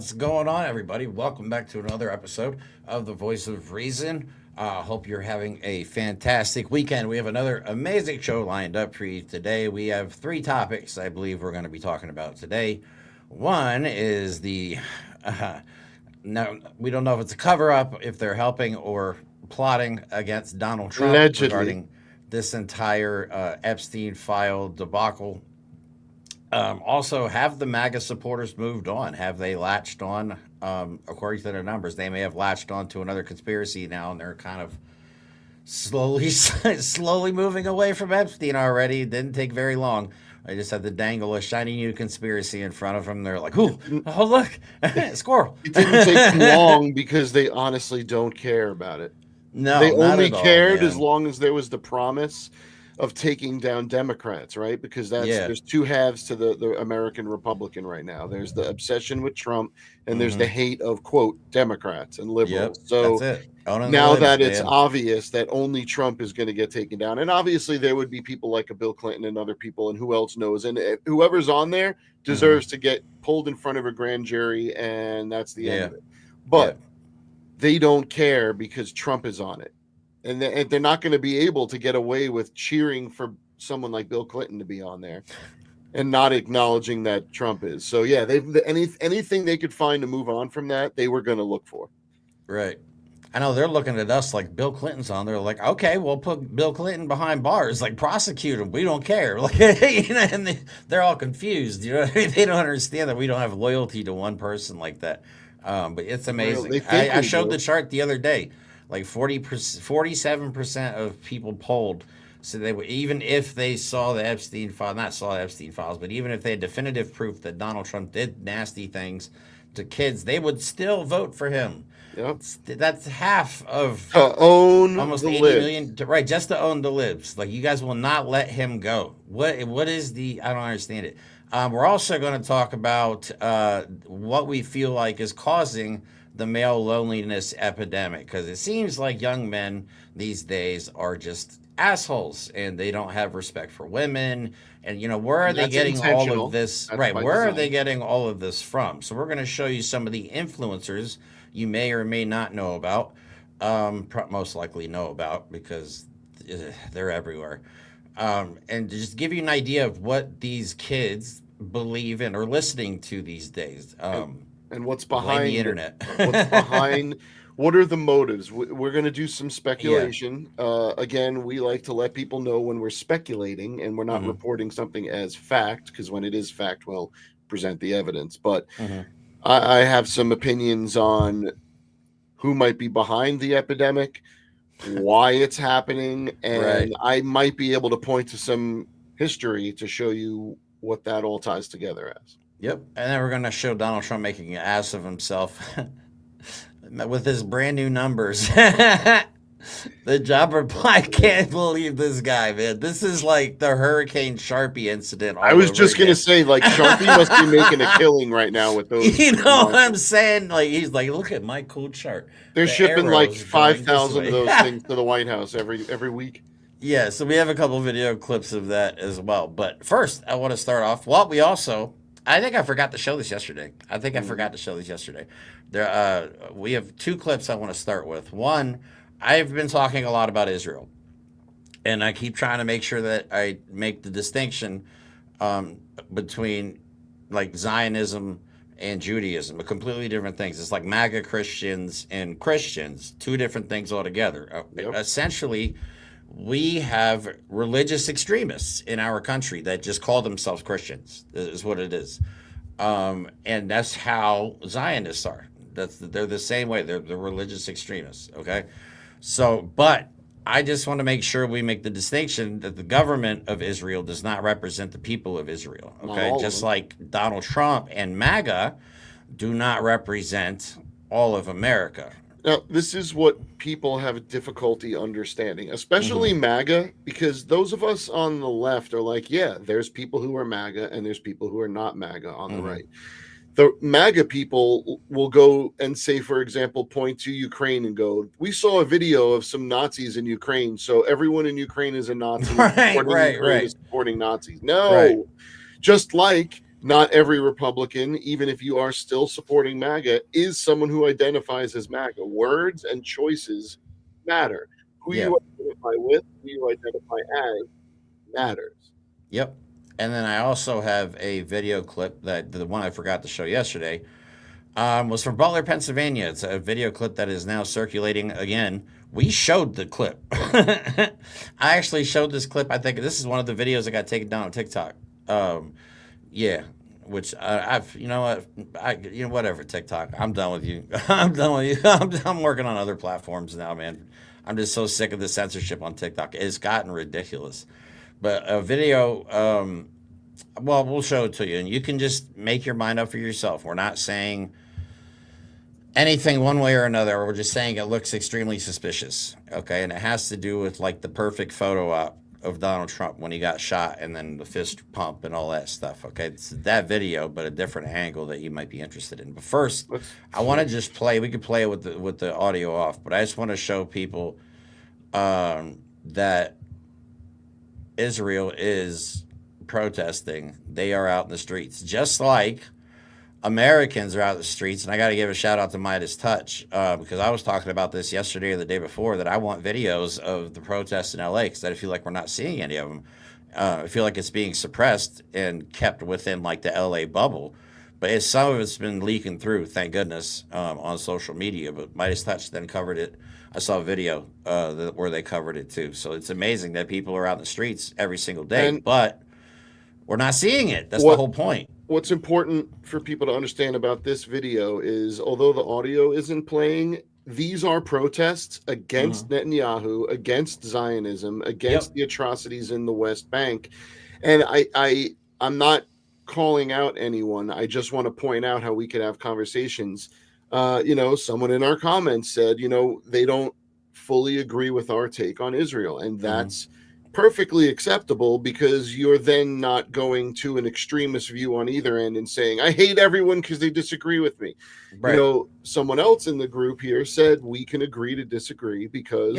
What's going on, everybody? Welcome back to another episode of The Voice of Reason. Hope you're having a fantastic weekend. We have another amazing show lined up for you today. We have three topics I believe we're going to be talking about today. One is the no, we don't know if it's a cover up, if they're helping or plotting against Donald Trump Allegedly. regarding this entire Epstein file debacle. Also, have the MAGA supporters moved on? Have they latched on? According to their numbers, they may have latched on to another conspiracy now, and they're kind of slowly, slowly moving away from Epstein already. It didn't take very long. I just had to dangle a shiny new conspiracy in front of them. They're like, "Ooh, oh look, squirrel!" It didn't take them long because they honestly don't care about it. They No, not only at all, cared as man. long as there was the promise of taking down Democrats, right? Because Yeah. there's two halves to the American Republican right now. There's the obsession with Trump and there's the Mm-hmm. hate of quote Democrats and Yep. liberals. That's So it. Owning the now libs, that it's man. obvious that only Trump is going to get taken down, and obviously there would be people like a Bill Clinton and other people, and who else knows, and whoever's on there Mm-hmm. deserves to get pulled in front of a grand jury, and that's the end Yeah. of it. Yeah. But they don't care because Trump is on it, and they're not going to be able to get away with cheering for someone like Bill Clinton to be on there and not acknowledging that Trump is. So yeah, anything they could find to move on from that, they were going to look for. Right. I know they're looking at us like Bill Clinton's on. They're like, okay, we'll put Bill Clinton behind bars, like prosecute him. We don't care. Like, and they're all confused. You know what I mean? They don't understand that we don't have loyalty to one person like that. But it's Well, amazing. they I, think I we showed the do. chart the other day. Like 47% of people polled. So they would, even if they saw the Epstein file, not saw the Epstein files, but even if they had definitive proof that Donald Trump did nasty things to kids, they would still vote for him. Yep. That's half of To own almost the 80 libs. million, right, just to own the libs. Like, you guys will not let him go. What is the, I don't understand it. We're also going to talk about what we feel like is causing the male loneliness epidemic, because it seems like young men these days are just assholes and they don't have respect for women. And where are And they that's getting all of intentional. this? That's Right, by where are they design. getting all of this from? So we're going to show you some of the influencers you may or may not know about, most likely know about, because they're everywhere. And just give you an idea of what these kids believe in or listening to these days. and and what's Blame the behind internet. what's behind what are the motives. We're going to do some Yeah. speculation. Again, we like to let people know when we're speculating and we're not Hmm. reporting something as fact, because when it is fact, we'll present the evidence. But Hmm. I have some opinions on who might be behind the epidemic, why it's happening, Right. and I might be able to point to some history to show you what that all ties together as. Yep. And then we're going to show Donald Trump making an ass of himself with his brand new numbers. The job reply, I can't believe this guy, man. This is like the Hurricane Sharpie incident I all was over just gonna again. say, like, Sharpie must be making a killing right now with those You know what I'm launches. saying? Like, he's like, look at my cool chart. They're The shipping like arrows five going this thousand of way. those things to the White House every week. Yeah, so we have a couple video clips of that as well. But first, I want to start off. Well, I think I forgot to show this yesterday. I think I Mhm. forgot to show this yesterday. We have two clips I want to start with. One, I've been talking a lot about Israel, and I keep trying to make sure that I make the distinction between like Zionism and Judaism, are completely different things. It's like MAGA Christians and Christians, two different things altogether. Yep. Essentially, we have religious extremists in our country that just call themselves Christians. Is what it is, and that's how Zionists are. They're the same way. They're the religious extremists. Okay, so but I just want to make sure we make the distinction that the government of Israel does not represent the people of Israel. Not Okay, all of just them. like Donald Trump and MAGA do not represent all of America. Now, this is what people have difficulty understanding, especially Mm-hmm. MAGA, because those of us on the left are like, yeah, there's people who are MAGA and there's people who are not MAGA on the Mm-hmm. right. The MAGA people will go and say, for example, point to Ukraine and go, we saw a video of some Nazis in Ukraine, so everyone in Ukraine is a Nazi and Right, supporting right, Ukraine right, is supporting Nazis. right. No, just like not every Republican, even if you are still supporting MAGA, is someone who identifies as MAGA. Words and choices matter. Who Yeah. you identify with, who you identify as, matters. Yep. And then I also have a video clip that the one I forgot to show yesterday was from Butler, Pennsylvania. It's a video clip that is now circulating again. We showed the clip. I actually showed this clip. I think this is one of the videos that got taken down on TikTok. Yeah, which I've, you know what, whatever, TikTok. I'm done with you. I'm done with you. I'm working on other platforms now, man. I'm just so sick of the censorship on TikTok. It's gotten ridiculous. But a video, well, we'll show it to you, and you can just make your mind up for yourself. We're not saying anything one way or another. We're just saying it looks extremely suspicious. Okay, and it has to do with like the perfect photo op of Donald Trump when he got shot, and then the fist pump and all that stuff. Okay, it's that video, but a different angle that you might be interested in. But first, I want to just play. We could play it with the audio off, but I just want to show people that Israel is protesting. They are out in the streets, just like Americans are out in the streets. And I got to give a shout out to Midas Touch because I was talking about this yesterday or the day before that I want videos of the protests in LA because I feel like we're not seeing any of them. I feel like it's being suppressed and kept within like the LA bubble. But some of it's been leaking through, thank goodness, on social media. But Midas Touch then covered it. I saw a video where they covered it too. So it's amazing that people are out in the streets every single day, but we're not seeing it. That's the whole point. What's important for people to understand about this video is, although the audio isn't playing, these are protests against Netanyahu, against Zionism, against the atrocities in the West Bank. And I'm not calling out anyone. I just want to point out how we could have conversations. Someone in our comments said, they don't fully agree with our take on Israel. And that's perfectly acceptable because you're then not going to an extremist view on either end and saying, I hate everyone because they disagree with me. Right. Someone else in the group here said we can agree to disagree because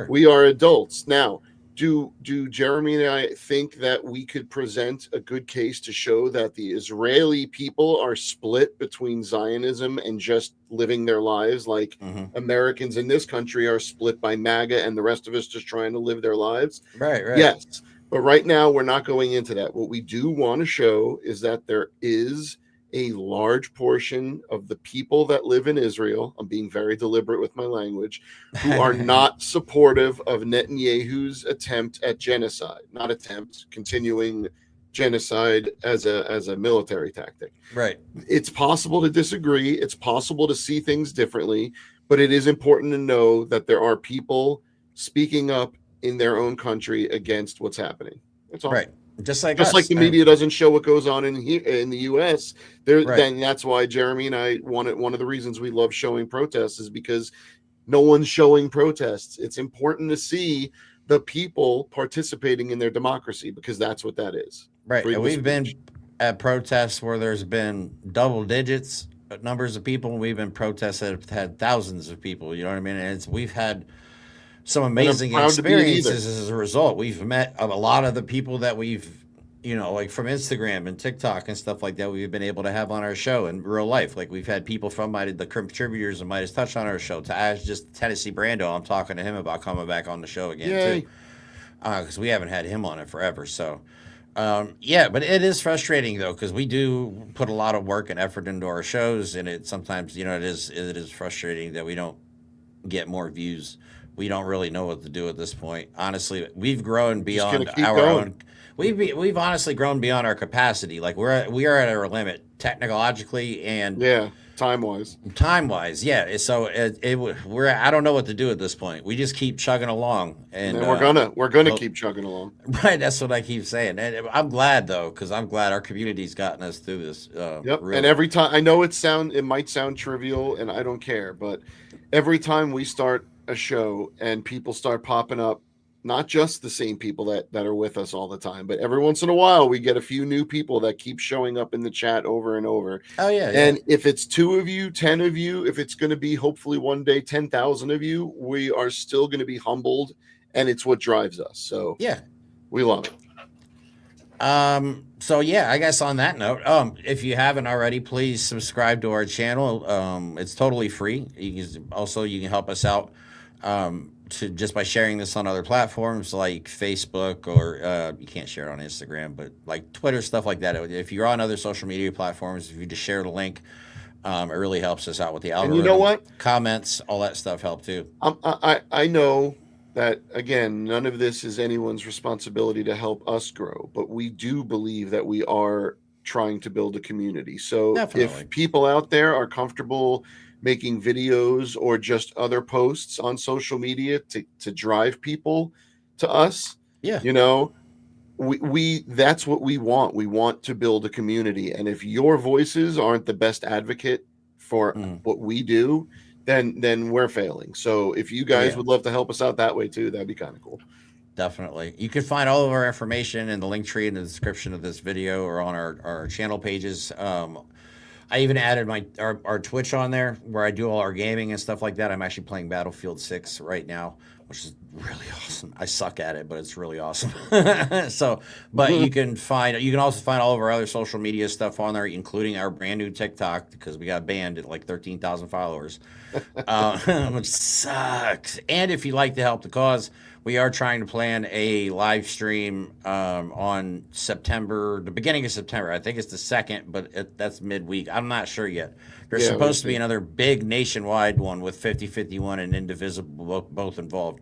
we are adults. Now, do Jeremy and I think that we could present a good case to show that the Israeli people are split between Zionism and just living their lives like Americans in this country are split by MAGA and the rest of us just trying to live their lives? Right. Yes. But right now, we're not going into that. What we do want to show is that there is a large portion of the people that live in Israel, I'm being very deliberate with my language, who are not supportive of Netanyahu's attempt at genocide, continuing genocide as a military tactic. Right. It's possible to disagree. It's possible to see things differently, but it is important to know that there are people speaking up in their own country against what's happening. That's all. Right. Just like the media doesn't show what goes on in the U.S. Then that's why Jeremy and I one of the reasons we love showing protests is because no one's showing protests. It's important to see the people participating in their democracy because that's what that is. Right. And we've been at protests where there's been double digits numbers of people, and we've been protests that have had thousands of people. You know what I mean? And we've had some amazing experiences as a result. We've met a lot of the people that we've, like from Instagram and TikTok and stuff like that, we've been able to have on our show in real life. Like we've had people from the contributors of Midas Touch on our show. Just Tennessee Brando, I'm talking to him about coming back on the show again too, because we haven't had him on it forever. So, but it is frustrating though because we do put a lot of work and effort into our shows, and it sometimes it is frustrating that we don't get more views. We don't really know what to do at this point. Honestly, we've grown beyond our own. We've honestly grown beyond our capacity. Like we are at our limit technologically and time wise. Yeah. So I don't know what to do at this point. We just keep chugging along, and we're gonna keep chugging along. Right. That's what I keep saying. And I'm glad though, because I'm glad our community's gotten us through this. And every time I know it might sound trivial, and I don't care, but every time we start a show and people start popping up, not just the same people that are with us all the time, but every once in a while we get a few new people that keep showing up in the chat over and over. And if it's 2 of you, 10 of you, if it's going to be hopefully one day 10,000 of you, we are still going to be humbled, and it's what drives us. So we love it. So yeah, I guess on that note, if you haven't already, please subscribe to our channel. It's totally free. You can help us out to just by sharing this on other platforms like Facebook, or you can't share it on Instagram, but like Twitter, stuff like that. If you're on other social media platforms, if you just share the link, it really helps us out with the And you know algorithm. what? Comments, all that stuff help too. I know that, again, none of this is anyone's responsibility to help us grow, but we do believe that we are trying to build a community. So Definitely. if people out there are comfortable making videos or just other posts on social media to drive people to us, Yeah. you know, we that's what we want. We want to build a community. And if your voices aren't the best advocate for Mm. what we do, then we're failing. So if you guys Yeah. would love to help us out that way too, that'd be kind of cool. Definitely. You can find all of our information in the link tree in the description of this video or on our channel pages. I even added our Twitch on there where I do all our gaming and stuff like that. I'm actually playing Battlefield 6 right now, which is really awesome. I suck at it, but it's really awesome. So, but you can also find all of our other social media stuff on there, including our brand new TikTok, because we got banned at like 13,000 followers, which sucks. And if you'd like to help the cause, we are trying to plan a live stream on the beginning of September. I think it's the second, but that's midweek. I'm not sure yet. There's Yeah, supposed to be another big nationwide one with 5051 and Indivisible both involved,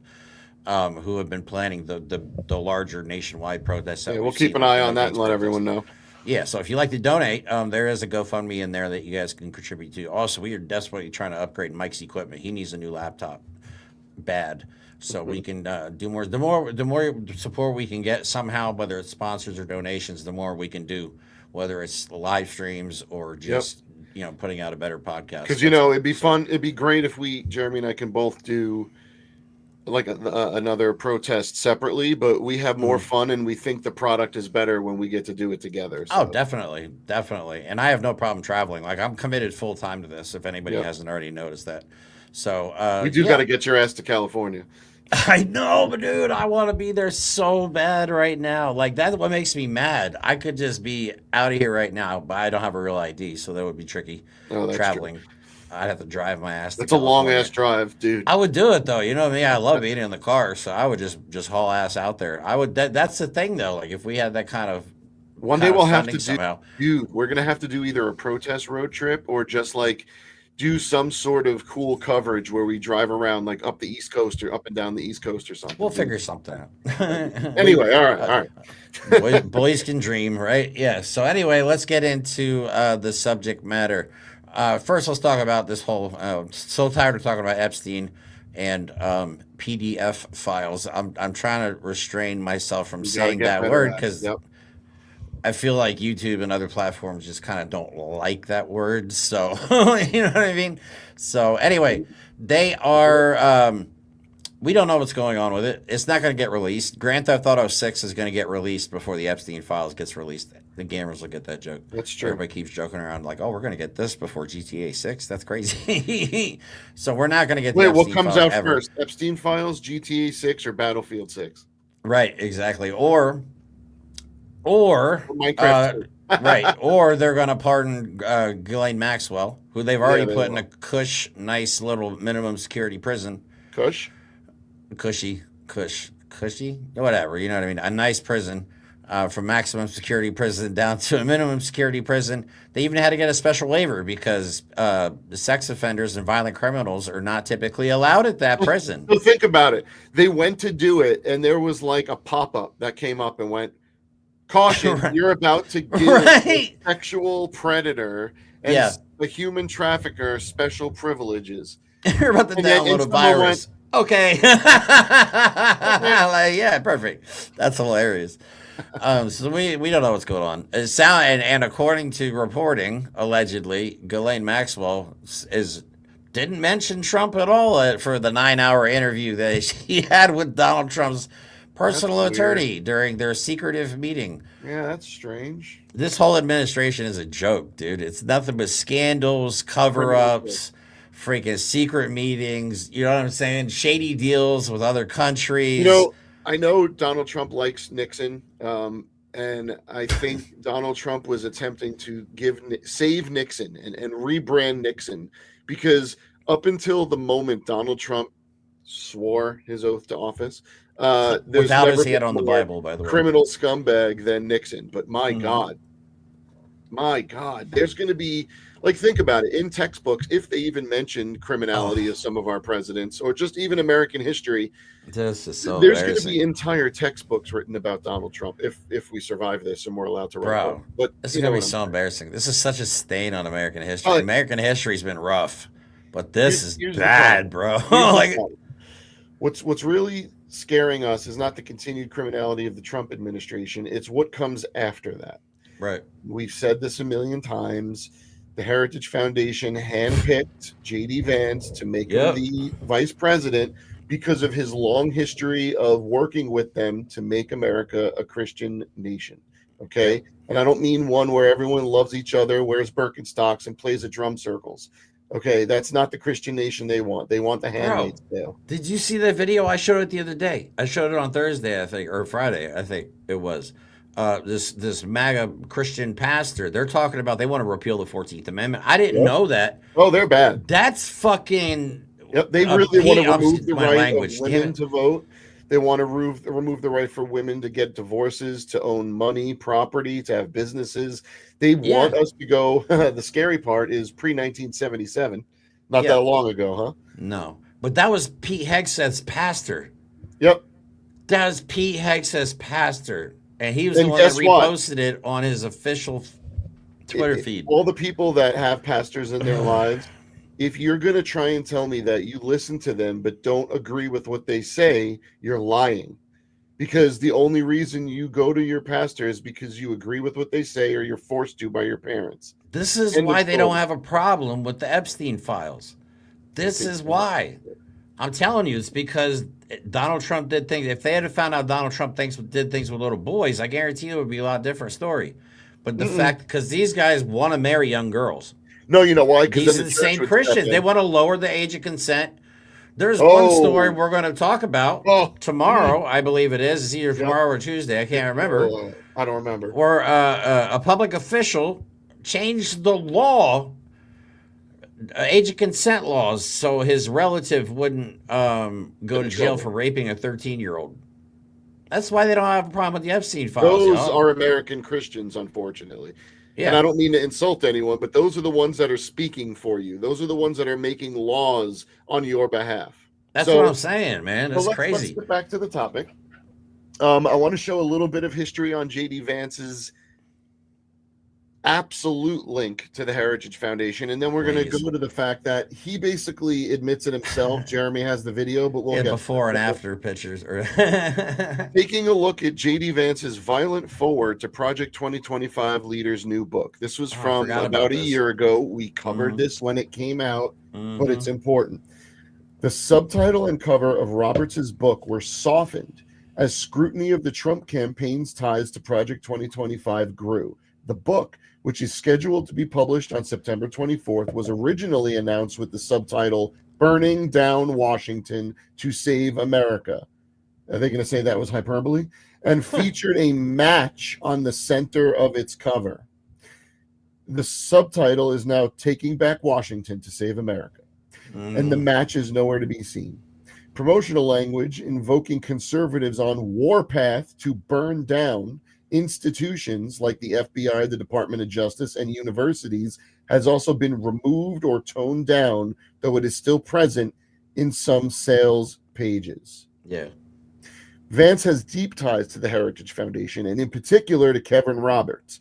who have been planning the larger nationwide protests that yeah, we'll we've keep seen, an like eye the on No that Gates and let protest. everyone know. Yeah, so if you'd like to donate, there is a GoFundMe in there that you guys can contribute to. Also, we are desperately trying to upgrade Mike's equipment. He needs a new laptop bad, so we can do more. The more support we can get somehow, whether it's sponsors or donations, the more we can do, whether it's live streams or Yep. just putting out a better podcast. Because it'd be fun. It'd be great if Jeremy and I can both do like another protest separately, but we have more fun and we think the product is better when we get to do it together. Oh, So definitely, definitely, and I have no problem traveling. Like I'm committed full time to this. If anybody yep. hasn't already noticed that, so We do got yeah. to get your ass to California. I know, but dude, I want to be there so bad right now. Like that's what makes me mad. I could just be out of here right now, but I don't have a real ID, so that would be tricky. Oh, that's Traveling, true. I'd have to drive my ass to That's a long California. ass drive, dude. I would do it though. You know me. I love being in the car, so I would just haul ass out there. I would. That's the thing though. Like if we had that One day we'll have funding to somehow. dude, we're gonna have to do either a protest road trip or just like do some sort of cool coverage where we drive around like up the East Coast or up and down the East Coast or something. We'll figure something out. Anyway, all right. Boys can dream, right? Yeah. So anyway, let's get into the subject matter. First, let's talk about this whole. So tired of talking about Epstein and PDF files. I'm trying to restrain myself from We gotta saying get that better word at it. because Yep. I feel like YouTube and other platforms just kind of don't like that word. So you know what I mean. So anyway, they are. We don't know what's going on with it. It's not going to get released. Grand Theft Auto 6 is going to get released before the Epstein files gets released. The gamers will get that joke. That's true. Everybody keeps joking around like, "Oh, we're going to get this before GTA 6." That's crazy. So we're not going to get the Wait, Epstein what comes file out ever. first? Epstein files, GTA 6, or Battlefield 6? Right, exactly. Or Minecraft. right, or they're going to pardon Ghislaine Maxwell, who they've already they put in will. a nice little minimum security prison. Kush. Cushy, whatever. You know what I mean? A nice prison, from maximum security prison down to a minimum security prison. They even had to get a special waiver because the sex offenders and violent criminals are not typically allowed at that prison. So think about it. They went to do it, and there was like a pop-up that came up and went, "Caution, Right. you're about to give Right. a sexual predator and Yeah. a human trafficker special privileges." You're about to And then- download and a someone virus. Okay. Like, yeah, perfect. That's hilarious. So we don't know what's going on. And according to reporting, allegedly, Ghislaine Maxwell didn't mention Trump at all for the 9-hour interview that she had with Donald Trump's personal That's weird. attorney during their secretive meeting. Yeah, that's strange. This whole administration is a joke, dude. It's nothing but scandals, cover-ups, freaking secret meetings. You know what I'm saying? Shady deals with other countries. I know Donald Trump likes Nixon, and And I think Donald Trump was attempting to save Nixon and rebrand Nixon, because up until the moment Donald Trump swore his oath to office, there's Without his never hand been on the more Bible, by the way. criminal scumbag than Nixon. But Mhm. my God, there's going to be, like, think about it. In textbooks, if they even mention criminality Oh, of some of our presidents, or just even American history, this is so there's going to be embarrassing, entire textbooks written about Donald Trump if we survive this and we're allowed to write books. bro. But This is you know gonna be what I'm so saying. embarrassing. This is such a stain on American history. But American history's been rough, but this is here's the problem. bad, bro. Here's the Like, problem. What's really scaring us is not the continued criminality of the Trump administration. It's what comes after that. right? We've said this a million times. The Heritage Foundation handpicked JD Vance to make him Yep. the vice president because of his long history of working with them to make America a Christian nation. Okay. Yep. And I don't mean one where everyone loves each other, wears Birkenstocks, and plays at drum circles. Okay. That's not the Christian nation they want. They want the Bro, Handmaid's Tale. did you see that video? I showed it the other day. I showed it on Thursday, I think, or Friday, I think it was. This MAGA Christian pastor, they're talking about they want to repeal the 14th Amendment. I didn't Yep. know that. Oh, they're bad. That's fucking Yep, they really want to remove the my right of language. Damn women it. to vote. They want to remove the right for women to get divorces, to own money, property, to have businesses. They Yeah, want us to go. The scary part is pre 1977, not yeah. that long ago, huh? No, but that was Pete Hegseth's pastor. Yep. That was Pete Hegseth's pastor, and he was the And one that guess what? reposted it on his official Twitter feed. All the people that have pastors in their lives, if you're going to try and tell me that you listen to them but don't agree with what they say, you're lying. Because the only reason you go to your pastor is because you agree with what they say or you're forced to by your parents. This is End of why they don't story. have a problem with the Epstein files. I This think is why. I'm telling you, it's because Donald Trump did things. If they had found out Donald Trump did things with little boys, I guarantee you it would be a lot different story. But the fact, because these guys want to marry young girls, No, you know why? Because then these are the the church same would step Christians. They in. want to lower the age of consent. There's one story Oh, we're going to talk about oh, tomorrow, I believe it is. It's either yep. tomorrow or Tuesday. I can't remember. I don't remember. Where a public official changed the law, age of consent laws, so his relative wouldn't go to jail for raping a 13-year-old. That's why they don't have a problem with the Epstein files, Those y'all. are American Christians, unfortunately. And Yeah, I don't mean to insult anyone, but those are the ones that are speaking for you. Those are the ones that are making laws on your behalf. that's what I'm So, saying, man. so It's let's crazy. get back to the topic. I want to show a little bit of history on JD Vance's absolute link to the Heritage Foundation, and then we're going to Please. go to the fact that he basically admits it himself. Jeremy has the video, but we'll Yeah, get before and to that. after pictures. Taking a look at JD Vance's violent forward to Project 2025 Leader's new book. This was Oh, I from forgot about about a this. year ago. We covered Mhm. this when it came out, but it's Mhm. important. The subtitle and cover of Roberts' book were softened as scrutiny of the Trump campaign's ties to Project 2025 grew. The book, which is scheduled to be published on September 24th, was originally announced with the subtitle Burning Down Washington to Save America. Are they going to say that was hyperbole? And featured a match on the center of its cover. The subtitle is now Taking Back Washington to Save America. And the match is nowhere to be seen. Promotional language invoking conservatives on warpath to burn down institutions like the FBI, the Department of Justice, and universities has also been removed or toned down, though it is still present in some sales pages. Yeah. Vance has deep ties to the Heritage Foundation, and in particular to Kevin Roberts,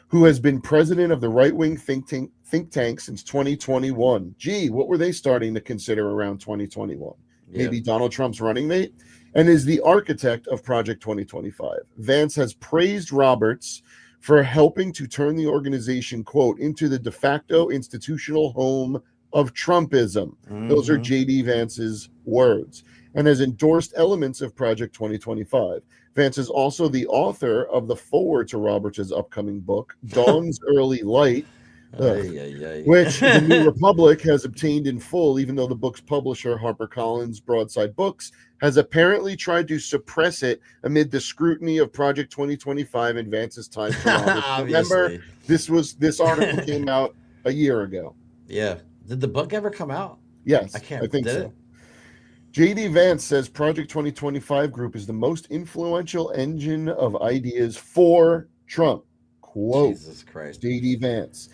who has been president of the right-wing think tank since 2021. Gee, what were they starting to consider around 2021? Yeah. Maybe Donald Trump's running mate? And is the architect of Project 2025. Vance has praised Roberts for helping to turn the organization, quote, into the de facto institutional home of Trumpism. Those are JD Vance's words, and has endorsed elements of Project 2025. Vance is also the author of the foreword to Roberts' upcoming book, Dawn's Early Light, Ugh. Ay, ay, ay. Which the New Republic has obtained in full, even though the book's publisher, HarperCollins Broadside Books, has apparently tried to suppress it amid the scrutiny of Project 2025 and Vance's ties to Roberts. Remember, Obviously. this article came out a year ago. Yeah. Did the book ever come out? I Yes, I can't. think Did so. it? JD Vance says Project 2025 Group is the most influential engine of ideas for Trump. Quote Jesus Christ. JD Vance.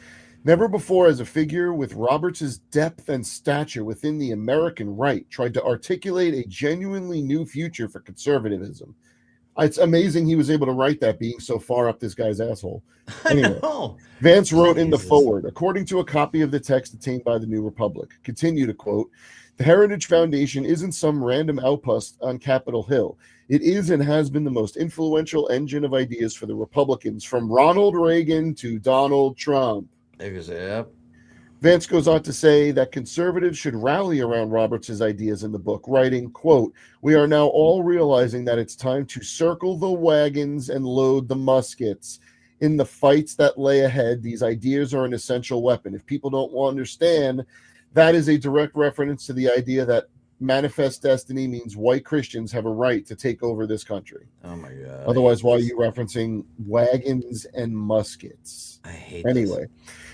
Never before has a figure with Roberts' depth and stature within the American right tried to articulate a genuinely new future for conservatism. It's amazing he was able to write that being so far up this guy's asshole. I Anyway, know. Vance wrote in the Jesus. foreword, according to a copy of the text obtained by the New Republic, continue to quote, the Heritage Foundation isn't some random outpost on Capitol Hill. It is and has been the most influential engine of ideas for the Republicans, from Ronald Reagan to Donald Trump. Yep. Vance goes on to say that conservatives should rally around Roberts' ideas in the book, writing, quote, we are now all realizing that it's time to circle the wagons and load the muskets. In the fights that lay ahead, these ideas are an essential weapon. If people don't understand, that is a direct reference to the idea that manifest destiny means white Christians have a right to take over this country. Oh my God. Otherwise, why are you referencing wagons and muskets? I hate Anyway,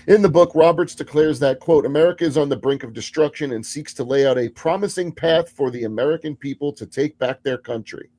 in the book, Roberts declares that, quote, America is on the brink of destruction and seeks to lay out a promising path for the American people to take back their country.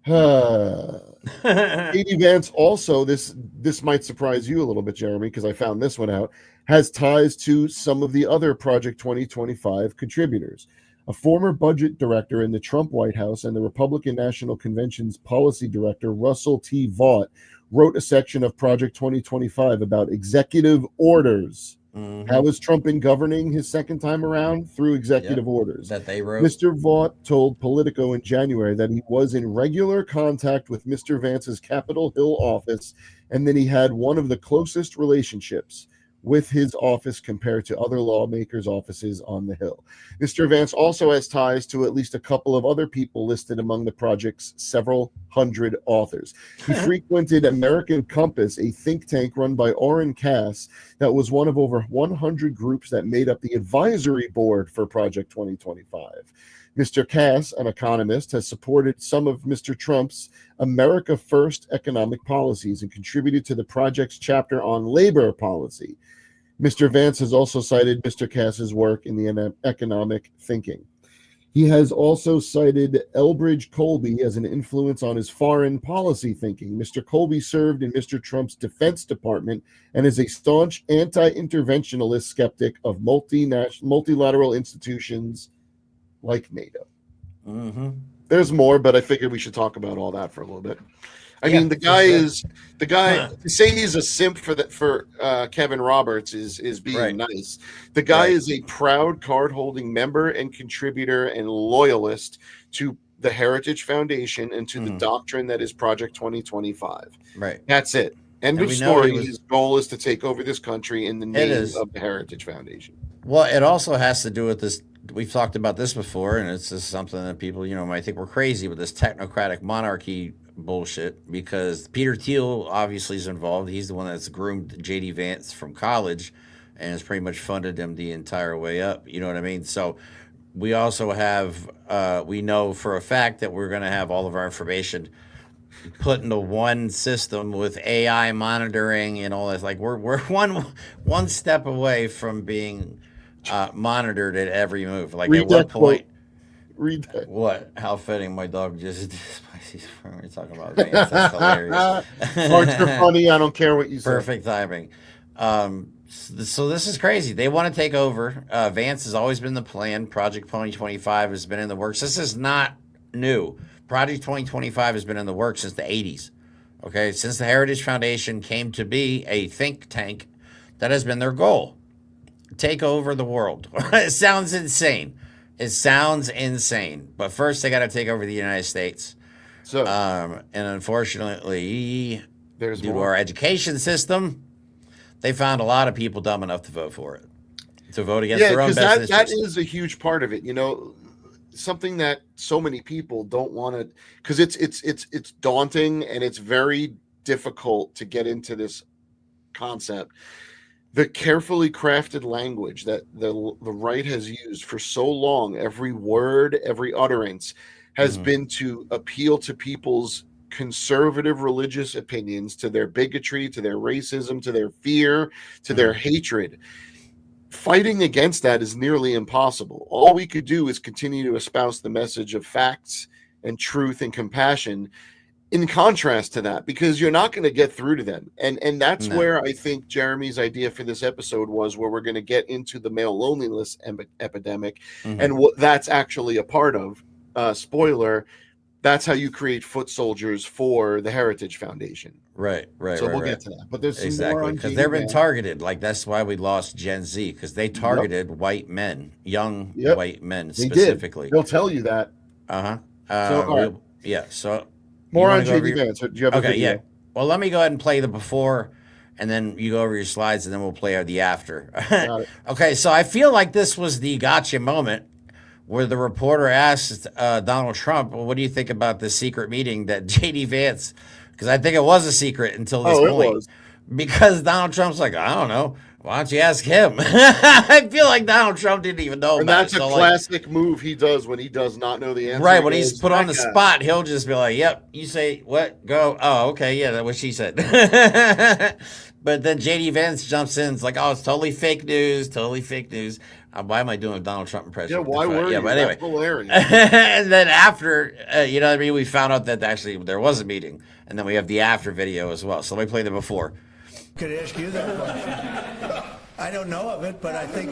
JD Vance also, this might surprise you a little bit, Jeremy, because I found this one out, has ties to some of the other Project 2025 contributors. A former budget director in the Trump White House and the Republican National Convention's policy director, Russell T. Vaught, wrote a section of Project 2025 about executive orders. How is Trump been governing his second time around? Through executive orders. that they wrote. Mr. Vaught told Politico in January that he was in regular contact with Mr. Vance's Capitol Hill office and that he had one of the closest relationships with his office compared to other lawmakers' offices on the Hill. Mr. Vance also has ties to at least a couple of other people listed among the project's several hundred authors. He frequented American Compass, a think tank run by Orrin Cass that was one of over 100 groups that made up the advisory board for Project 2025. Mr. Cass, an economist, has supported some of Mr. Trump's America First economic policies and contributed to the project's chapter on labor policy. Mr. Vance has also cited Mr. Cass's work in the economic thinking. He has also cited Elbridge Colby as an influence on his foreign policy thinking. Mr. Colby served in Mr. Trump's Defense Department and is a staunch anti-interventionalist skeptic of multilateral institutions like NATO. There's more, but I figured we should talk about all that for a little bit. I mean, the guy to say he's a simp for Kevin Roberts is being nice. The guy is a proud card-holding member and contributor and loyalist to the Heritage Foundation and to the doctrine that is Project 2025. Right. That's it. End of story. His goal is to take over this country in the name of the Heritage Foundation. Well, it also has to do with this. We've talked about this before, and it's just something that people, might think we're crazy with this technocratic monarchy bullshit, because Peter Thiel obviously is involved. He's the one that's groomed JD Vance from college and has pretty much funded him the entire way up. You know what I mean? So we also have, we know for a fact that we're going to have all of our information put into one system with AI monitoring and all that. Like we're one step away from being monitored at every move. Like at one point, read that. What? How fitting! My dog just we're talking about Vance. That's hilarious. Parts are funny. I don't care what you say. Perfect timing. So this is crazy. They want to take over. Vance has always been the plan. Project 2025 has been in the works. This is not new. Project 2025 has been in the works since the 80s. Okay, since the Heritage Foundation came to be a think tank, that has been their goal. Take over the world. It sounds insane. But first, they got to take over the United States. So, and unfortunately, due to our education system, they found a lot of people dumb enough to vote for it, to vote against their own best that is a huge part of it. Something that so many people don't want to, because it's daunting and it's very difficult to get into this concept. the carefully crafted language that the right has used for so long, every word, every utterance, has been to appeal to people's conservative religious opinions, to their bigotry, to their racism, to their fear, to their hatred. Fighting against that is nearly impossible. All we could do is continue to espouse the message of facts and truth and compassion, in contrast to that, because you're not going to get through to them. And that's No. where I think Jeremy's idea for this episode was, where we're going to get into the male loneliness epidemic and what that's actually a part of. Spoiler, that's how you create foot soldiers for the Heritage Foundation. Right. So we'll Right. get to that. But there's some more Exactly, on because JD they've been Vance. targeted. Like, that's why we lost Gen Z, because they targeted white men, young white men They specifically. did. They'll tell you that. Uh-huh. So, all right. Yeah, so... More you on wanna go over JD your- Vance. Do you have a Okay, video? yeah. Well, let me go ahead and play the before, and then you go over your slides, and then we'll play the after. Got it. Okay, so I feel like this was the gotcha moment where the reporter asked Donald Trump, well, what do you think about this secret meeting that JD Vance... Because I think it was a secret until this point. It was. Because Donald Trump's like, I don't know. Why don't you ask him? I feel like Donald Trump didn't even know And about that's it. a So, classic move he does when he does not know the answer. right, He when he's goes, put on the "That guy." spot, he'll just be like, yep, you say what? Go. Oh, okay, yeah, that's what she said. But then JD Vance jumps in. It's like, oh, it's totally fake news. Totally fake news. Why am I doing a Donald Trump impression? Yeah, why were you? Yeah, but anyway. That's hilarious. And then after, you know what I mean? We found out that actually there was a meeting. And then we have the after video as well. So let me play the before. Could ask you that question. I don't know of it, but I think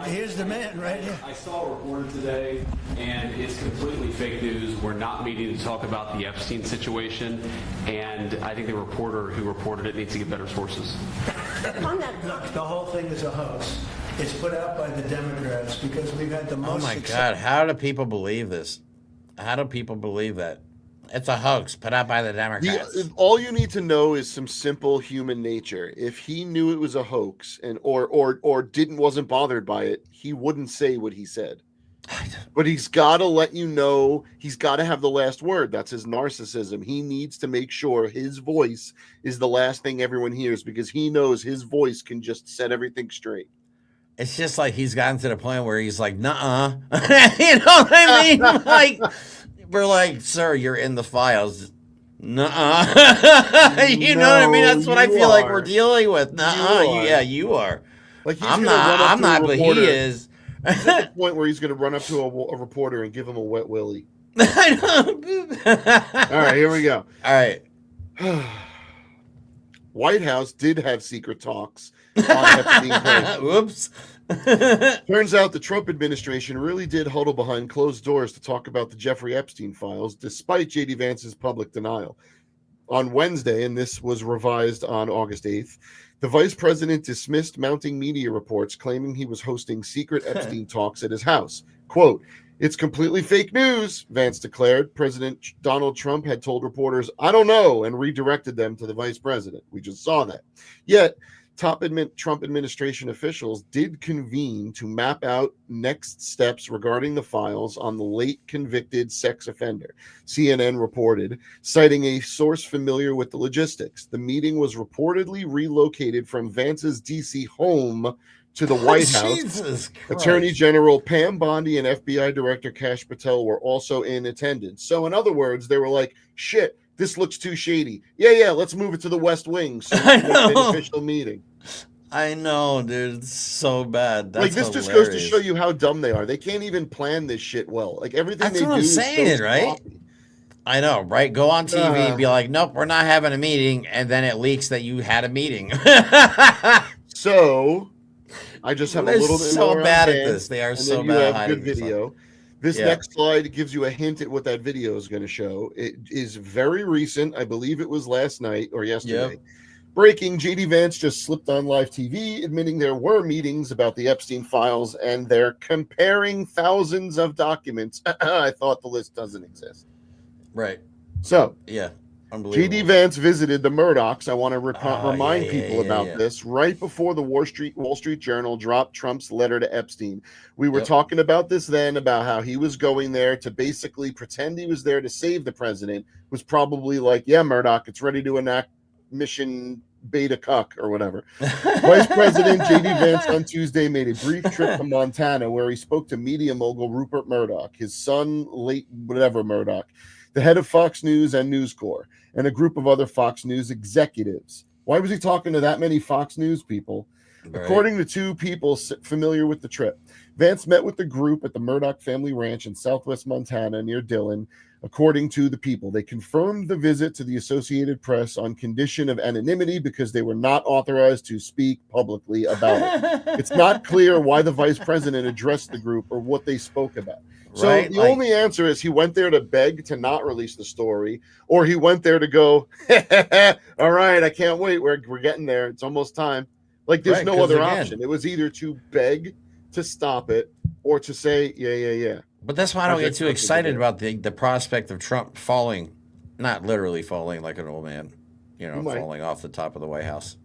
here's the man right here. I saw a reporter today, and it's completely fake news. We're not meeting to talk about the Epstein situation, and I think the reporter who reported it needs to get better sources. Look, the whole thing is a hoax. It's put out by the Democrats because we've had the most. Oh my God! How do people believe this? How do people believe that? It's a hoax put out by the Democrats. All you need to know is some simple human nature. If he knew it was a hoax and or wasn't bothered by it, he wouldn't say what he said. But he's got to let you know. He's got to have the last word. That's his narcissism. He needs to make sure his voice is the last thing everyone hears, because he knows his voice can just set everything straight. It's just like he's gotten to the point where he's like, nuh-uh. You know what I mean? Like, we're like, sir, you're in the files. Nuh-uh. You know what I mean? That's what I feel like we're dealing with. Nuh-uh. Yeah, you are. Like, I'm not, but he is. He's at the point where he's going to run up to a reporter and give him a wet willy. I know. All right, here we go. All right. White House did have secret talks on Epstein claims. Whoops. Turns out the Trump administration really did huddle behind closed doors to talk about the Jeffrey Epstein files, despite JD Vance's public denial. On Wednesday, and this was revised on August 8th, the vice president dismissed mounting media reports claiming he was hosting secret Epstein talks at his house. Quote, "It's completely fake news," Vance declared. President Donald Trump had told reporters, "I don't know," and redirected them to the vice president. We just saw that. Yet, top Trump administration officials did convene to map out next steps regarding the files on the late convicted sex offender, CNN reported, citing a source familiar with the logistics. The meeting was reportedly relocated from Vance's D.C. home to the White House. Attorney General Pam Bondi and FBI Director Kash Patel were also in attendance. So in other words, they were like, shit, this looks too shady. Yeah, let's move it to the West Wing so we can get an official meeting. I know, dude. It's so bad. That's like, this hilarious. just goes to show you how dumb they are. They can't even plan this shit well. Like, everything That's they what do I'm is saying, so right? sloppy. I know, right? Go on TV and be like, nope, we're not having a meeting. And then it leaks that you had a meeting. So, I just have a little bit so more bad on at Vance, this. They are and so then you bad at have hiding good this video. stuff. This Yeah. next slide gives you a hint at what that video is going to show. It is very recent. I believe it was last night or yesterday. Yep. Breaking, JD Vance just slipped on live TV, admitting there were meetings about the Epstein files, and they're comparing thousands of documents. I thought the list doesn't exist. Right. So, Yeah. Unbelievable. JD Vance visited the Murdochs. I want to remind yeah, people yeah, about yeah. this. Right before the Wall Street Journal dropped Trump's letter to Epstein, we were Yep. talking about this then, about how he was going there to basically pretend he was there to save the president. Was probably like, yeah, Murdoch, it's ready to enact mission beta cuck or whatever. Vice President JD Vance on Tuesday made a brief trip to Montana where he spoke to media mogul Rupert Murdoch, his son, late whatever Murdoch, the head of Fox News and News Corp, and a group of other Fox News executives. Why was he talking to that many Fox News people? Right. According to two people familiar with the trip, Vance met with the group at the Murdoch family ranch in southwest Montana near Dillon. According to the people, they confirmed the visit to the Associated Press on condition of anonymity because they were not authorized to speak publicly about it. It's not clear why the vice president addressed the group or what they spoke about. So right? The only answer is he went there to beg to not release the story, or he went there to go, all right, I can't wait. We're getting there. It's almost time. Like, there's no other option. It was either to beg to stop it or to say, yeah. But that's why I don't get too excited about the prospect of Trump falling, not literally falling like an old man, falling off the top of the White House.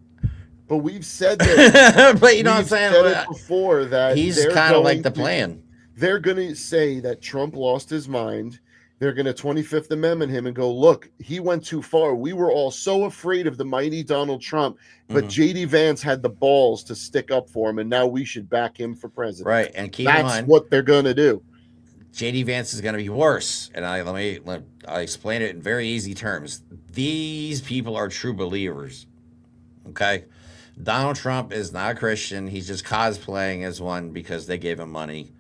But we've said that. But you know what I'm saying? Said it before that he's kind of like the plan. They're going to say that Trump lost his mind. They're going to 25th Amendment him and go, look, he went too far. We were all so afraid of the mighty Donald Trump, but JD Vance had the balls to stick up for him, and now we should back him for president. Right, and keep in mind, that's what they're going to do. JD Vance is going to be worse, and I'll explain it in very easy terms. These people are true believers, okay? Donald Trump is not a Christian. He's just cosplaying as one because they gave him money.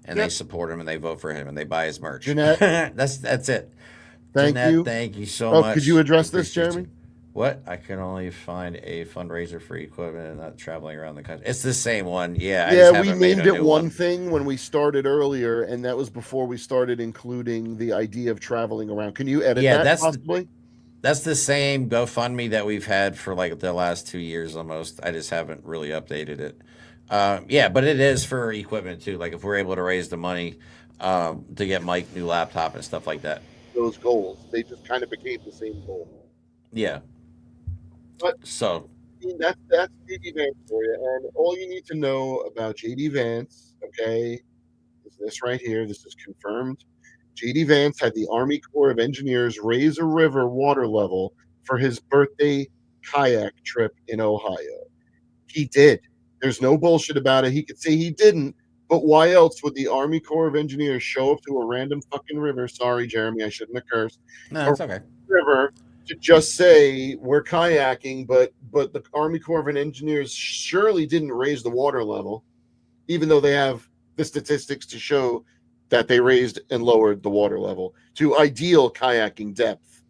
And they support him, and they vote for him, and they buy his merch. Jeanette, that's it. Thank you. Thank you so much. Could you address this, Jeremy? What? I can only find a fundraiser for equipment and not traveling around the country. It's the same one. Yeah, we named it one thing when we started earlier, and that was before we started including the idea of traveling around. Can you edit that possibly? That's the same GoFundMe that we've had for like the last 2 years almost. I just haven't really updated it. But it is for equipment too. Like if we're able to raise the money to get Mike new laptop and stuff like that. Those goals, they just kind of became the same goal. Yeah. But so that's JD Vance for you, and all you need to know about JD Vance, okay, is this right here. This is confirmed. JD Vance had the Army Corps of Engineers raise a river water level for his birthday kayak trip in Ohio. He did. There's no bullshit about it. He could say he didn't, but why else would the Army Corps of Engineers show up to a random fucking river? Sorry, Jeremy, I shouldn't have cursed. No, it's okay. River to just say we're kayaking, but the Army Corps of Engineers surely didn't raise the water level, even though they have the statistics to show that they raised and lowered the water level to ideal kayaking depth.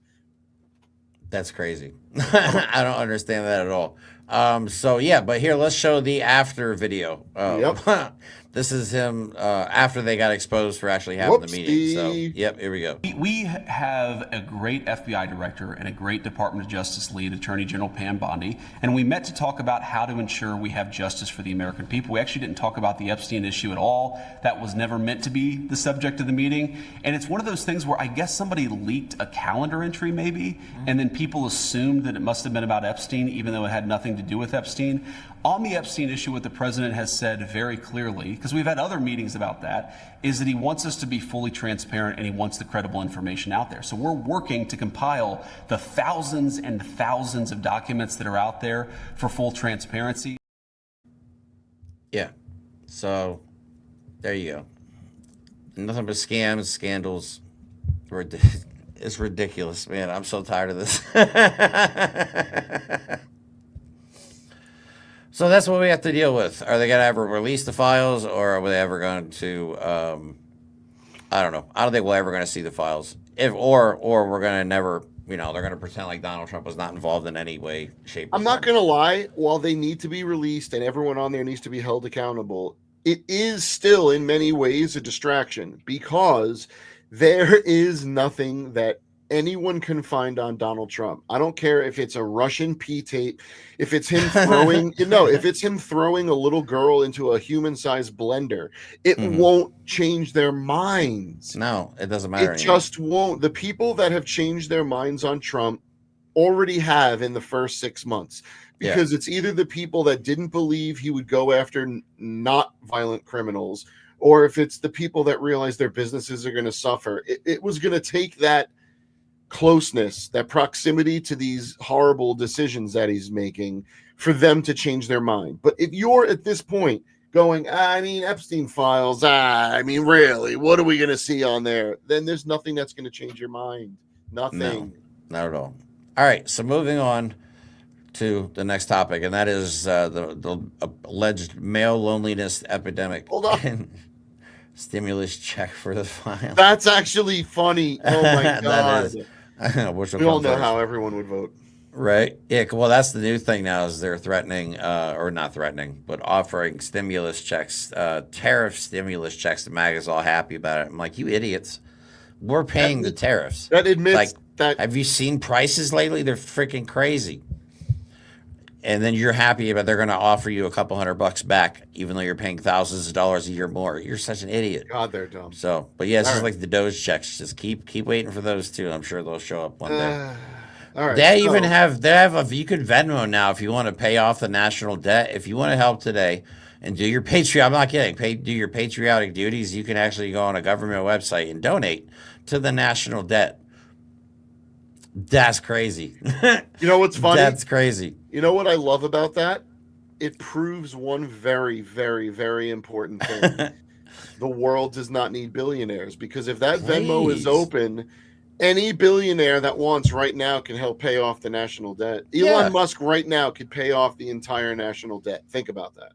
That's crazy. I don't understand that at all. But here, let's show the after video. Yep. This is him after they got exposed for actually having the meeting. So, here we go. We have a great FBI director and a great Department of Justice lead, Attorney General Pam Bondi, and we met to talk about how to ensure we have justice for the American people. We actually didn't talk about the Epstein issue at all. That was never meant to be the subject of the meeting. And it's one of those things where I guess somebody leaked a calendar entry maybe, and then people assumed that it must have been about Epstein, even though it had nothing to do with Epstein. On the Epstein issue, what the president has said very clearly, because we've had other meetings about that, is that he wants us to be fully transparent and he wants the credible information out there. So we're working to compile the thousands and thousands of documents that are out there for full transparency. Yeah. So there you go. Nothing but scams, scandals. It's ridiculous, man. I'm so tired of this. So that's what we have to deal with. Are they going to ever release the files, or are they ever going to, I don't know. I don't think we're ever going to see the files. Or we're going to never, they're going to pretend like Donald Trump was not involved in any way, shape, or I'm not going to lie. While they need to be released and everyone on there needs to be held accountable, it is still in many ways a distraction because there is nothing that anyone can find on Donald Trump. I don't care if it's a Russian P-tape, if it's him throwing, if it's him throwing a little girl into a human-sized blender, it won't change their minds. No, it doesn't matter. It just won't. The people that have changed their minds on Trump already have in the first 6 months. Because it's either the people that didn't believe he would go after not violent criminals, or if it's the people that realize their businesses are going to suffer. It was going to take that closeness, that proximity to these horrible decisions that he's making for them to change their mind. But if you're at this point going, I mean, Epstein files, I mean, really, what are we going to see on there? Then there's nothing that's going to change your mind. Nothing. No, not at all. All right, so moving on to the next topic, and that is the alleged male loneliness epidemic. Hold on. And stimulus check for the file. That's actually funny. Oh my God. That is. Which We all know how everyone would vote. Right. Yeah. Well, that's the new thing now is they're threatening, or not threatening, but offering stimulus checks, tariff stimulus checks. The MAGA's all happy about it. I'm like, you idiots. We're paying the tariffs. That admits that. Have you seen prices lately? They're freaking crazy. And then you're happy about they're going to offer you a couple $100 back, even though you're paying thousands of dollars a year more. You're such an idiot. God, they're dumb. So, but yeah, it's All just right. like the Doge checks. Just keep waiting for those too. I'm sure they'll show up one day. All right. They even have you could Venmo now if you want to pay off the national debt. If you want to help today and do your I'm not kidding, do your patriotic duties, you can actually go on a government website and donate to the national debt. That's crazy. You know what's funny? That's crazy. You know what I love about that? It proves one very, very, very important thing. The world does not need billionaires, because if that Venmo is Please. open, any billionaire that wants right now can help pay off the national debt. Yeah. Elon Musk right now could pay off the entire national debt. Think about that.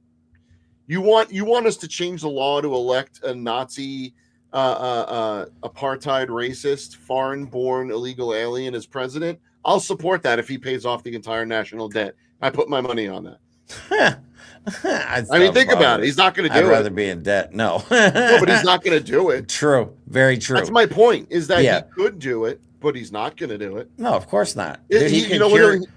You want us to change the law to elect a Nazi, apartheid racist, foreign-born illegal alien as president? I'll support that if he pays off the entire national debt. I put my money on that. I mean, think about it. He's not going to do I'd it. rather be in debt. No. No, but he's not going to do it. True. Very true. That's my point, is that Yeah. he could do it, but he's not going to do it. No, of course not. It- Dude, he you could know cure, what?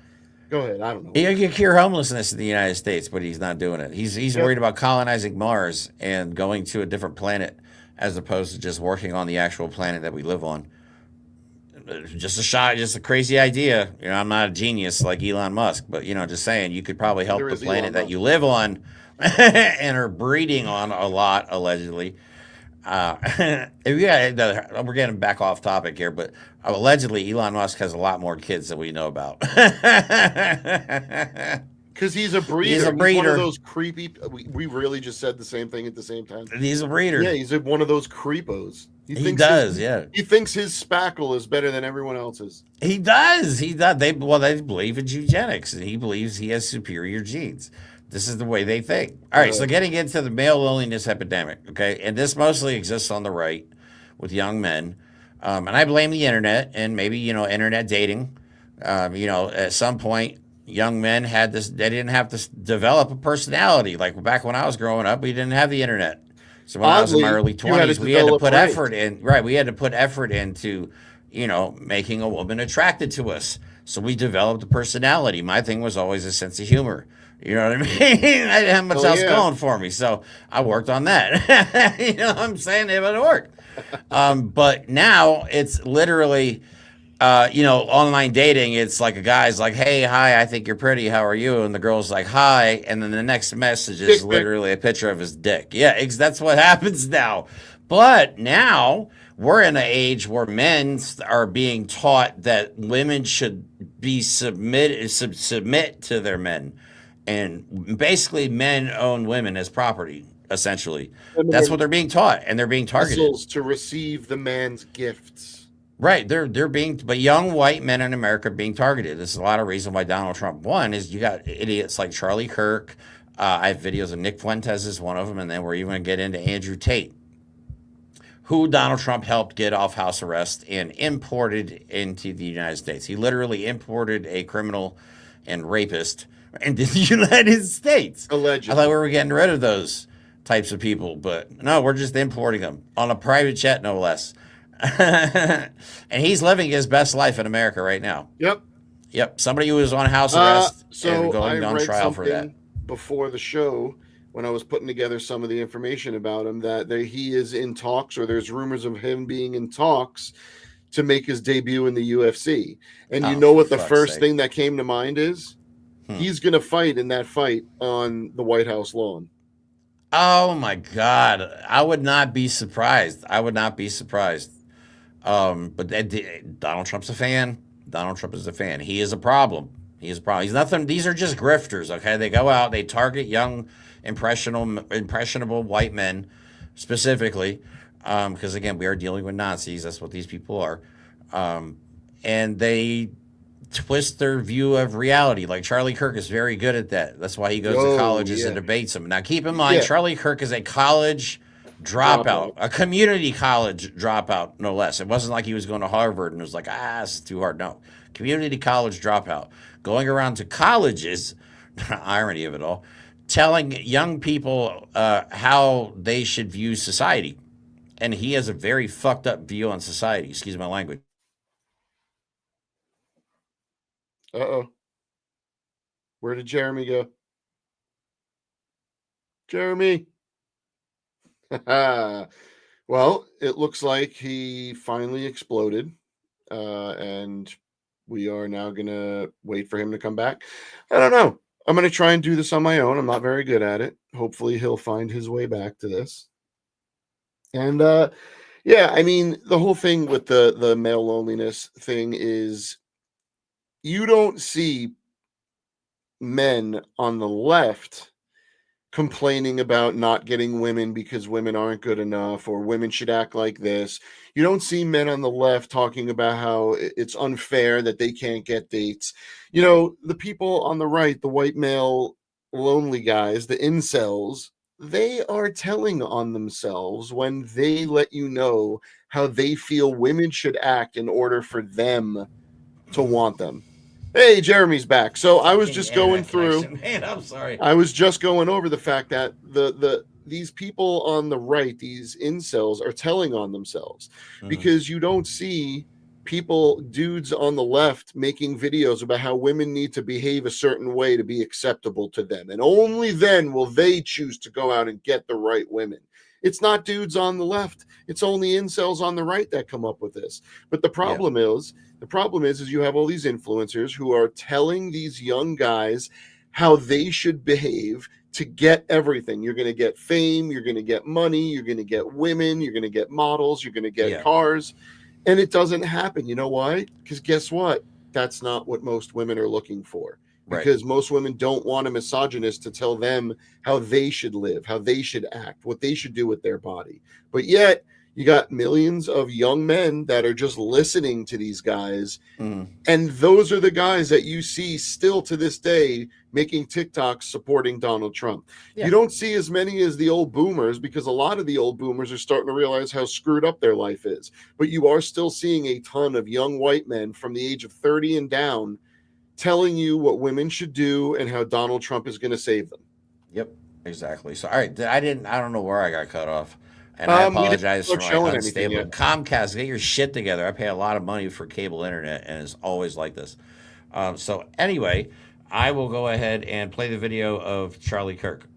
Go ahead. I don't know. he could cure homelessness in the United States, but he's not doing it. He's Yep. worried about colonizing Mars and going to a different planet as opposed to just working on the actual planet that we live on. Just a crazy idea. You know, I'm not a genius like Elon Musk, but just saying you could probably help There the is planet Elon that Musk. you live on and are breeding on a lot, allegedly. We're getting back off topic here, but allegedly Elon Musk has a lot more kids than we know about. Because he's a breeder. He's a one breeder. of those creepy. We really just said the same thing at the same time. He's a breeder. Yeah, he's one of those creepos. He does, yeah. He thinks his spackle is better than everyone else's. He does. He does. They believe in eugenics, and he believes he has superior genes. This is the way they think. All right, so getting into the male loneliness epidemic, okay, and this mostly exists on the right with young men, and I blame the internet and maybe internet dating. At some point, young men had this. They didn't have to develop a personality like back when I was growing up. We didn't have the internet. So when I was in my early you had to 20s, we had to develop put range. effort in. Right, we had to put effort into, making a woman attracted to us. So we developed a personality. My thing was always a sense of humor. You know what I mean? I didn't have much else going for me, so I worked on that. You know what I'm saying? It would work. But now it's literally, online dating. It's like a guy's like, "Hey, hi, I think you're pretty. How are you?" And the girl's like, "Hi," and then the next message is Dick pic. literally a picture of his dick. Yeah, that's what happens now. But now we're in an age where men are being taught that women should be submit to their men, and basically men own women as property. Essentially, that's what they're being taught, and they're being targeted. Vessels to receive the man's gifts. Right, but young white men in America are being targeted. This is a lot of reason why Donald Trump won. Is you got idiots like Charlie Kirk. I have videos of Nick Fuentes is one of them, and then we're even going to get into Andrew Tate, who Donald Trump helped get off house arrest and imported into the United States. He literally imported a criminal and rapist into the United States. Allegedly. I thought we were getting rid of those types of people, but no, we're just importing them on a private jet, no less. And he's living his best life in America right now. Yep. Somebody who was on house arrest So and going I on read trial for that. before the show when I was putting together some of the information about him that he is in talks, or there's rumors of him being in talks to make his debut in the UFC. And you know what the first thing that came to mind is? He's going to fight in that fight on the White House lawn. Oh my God. I would not be surprised. But Donald Trump's a fan. Donald Trump is a fan. He is a problem. He is a problem. He's nothing. These are just grifters. Okay, they go out, they target young, impressionable white men specifically, because again, we are dealing with Nazis. That's what these people are, and they twist their view of reality. Like Charlie Kirk is very good at that. That's why he goes to colleges and debates them. Now, keep in mind, Charlie Kirk is a college dropout, a community college dropout, no less. It wasn't like he was going to Harvard and was like, this is too hard. No, community college dropout, going around to colleges, irony of it all, telling young people how they should view society. And he has a very fucked up view on society. Excuse my language. Uh-oh. Where did Jeremy go? Jeremy. Well, it looks like he finally exploded. And we are now going to wait for him to come back. I don't know. I'm going to try and do this on my own. I'm not very good at it. Hopefully he'll find his way back to this. And yeah, I mean, the whole thing with the male loneliness thing is you don't see men on the left complaining about not getting women because women aren't good enough or women should act like this. You don't see men on the left talking about how it's unfair that they can't get dates. You know, the people on the right, the white male lonely guys, the incels, they are telling on themselves when they let you know how they feel women should act in order for them to want them. Hey, Jeremy's back. So I was just going through. Man, I'm sorry. I was just going over the fact that these people on the right, these incels, are telling on themselves because you don't see dudes on the left making videos about how women need to behave a certain way to be acceptable to them. And only then will they choose to go out and get the right women. It's not dudes on the left. It's only incels on the right that come up with this. But the problem is you have all these influencers who are telling these young guys how they should behave to get everything. You're going to get fame. You're going to get money. You're going to get women. You're going to get models. You're going to get cars. And it doesn't happen. You know why? Because guess what? That's not what most women are looking for. Because most women don't want a misogynist to tell them how they should live, how they should act, what they should do with their body. But yet, you got millions of young men that are just listening to these guys. And those are the guys that you see still to this day making TikToks supporting Donald Trump. You don't see as many as the old boomers because a lot of the old boomers are starting to realize how screwed up their life is. But you are still seeing a ton of young white men from the age of 30 and down telling you what women should do and how Donald Trump is going to save them. Yep, exactly. So, all right, I don't know where I got cut off. And I apologize for my unstable. Comcast, get your shit together. I pay a lot of money for cable internet, and it's always like this. So anyway, I will go ahead and play the video of Charlie Kirk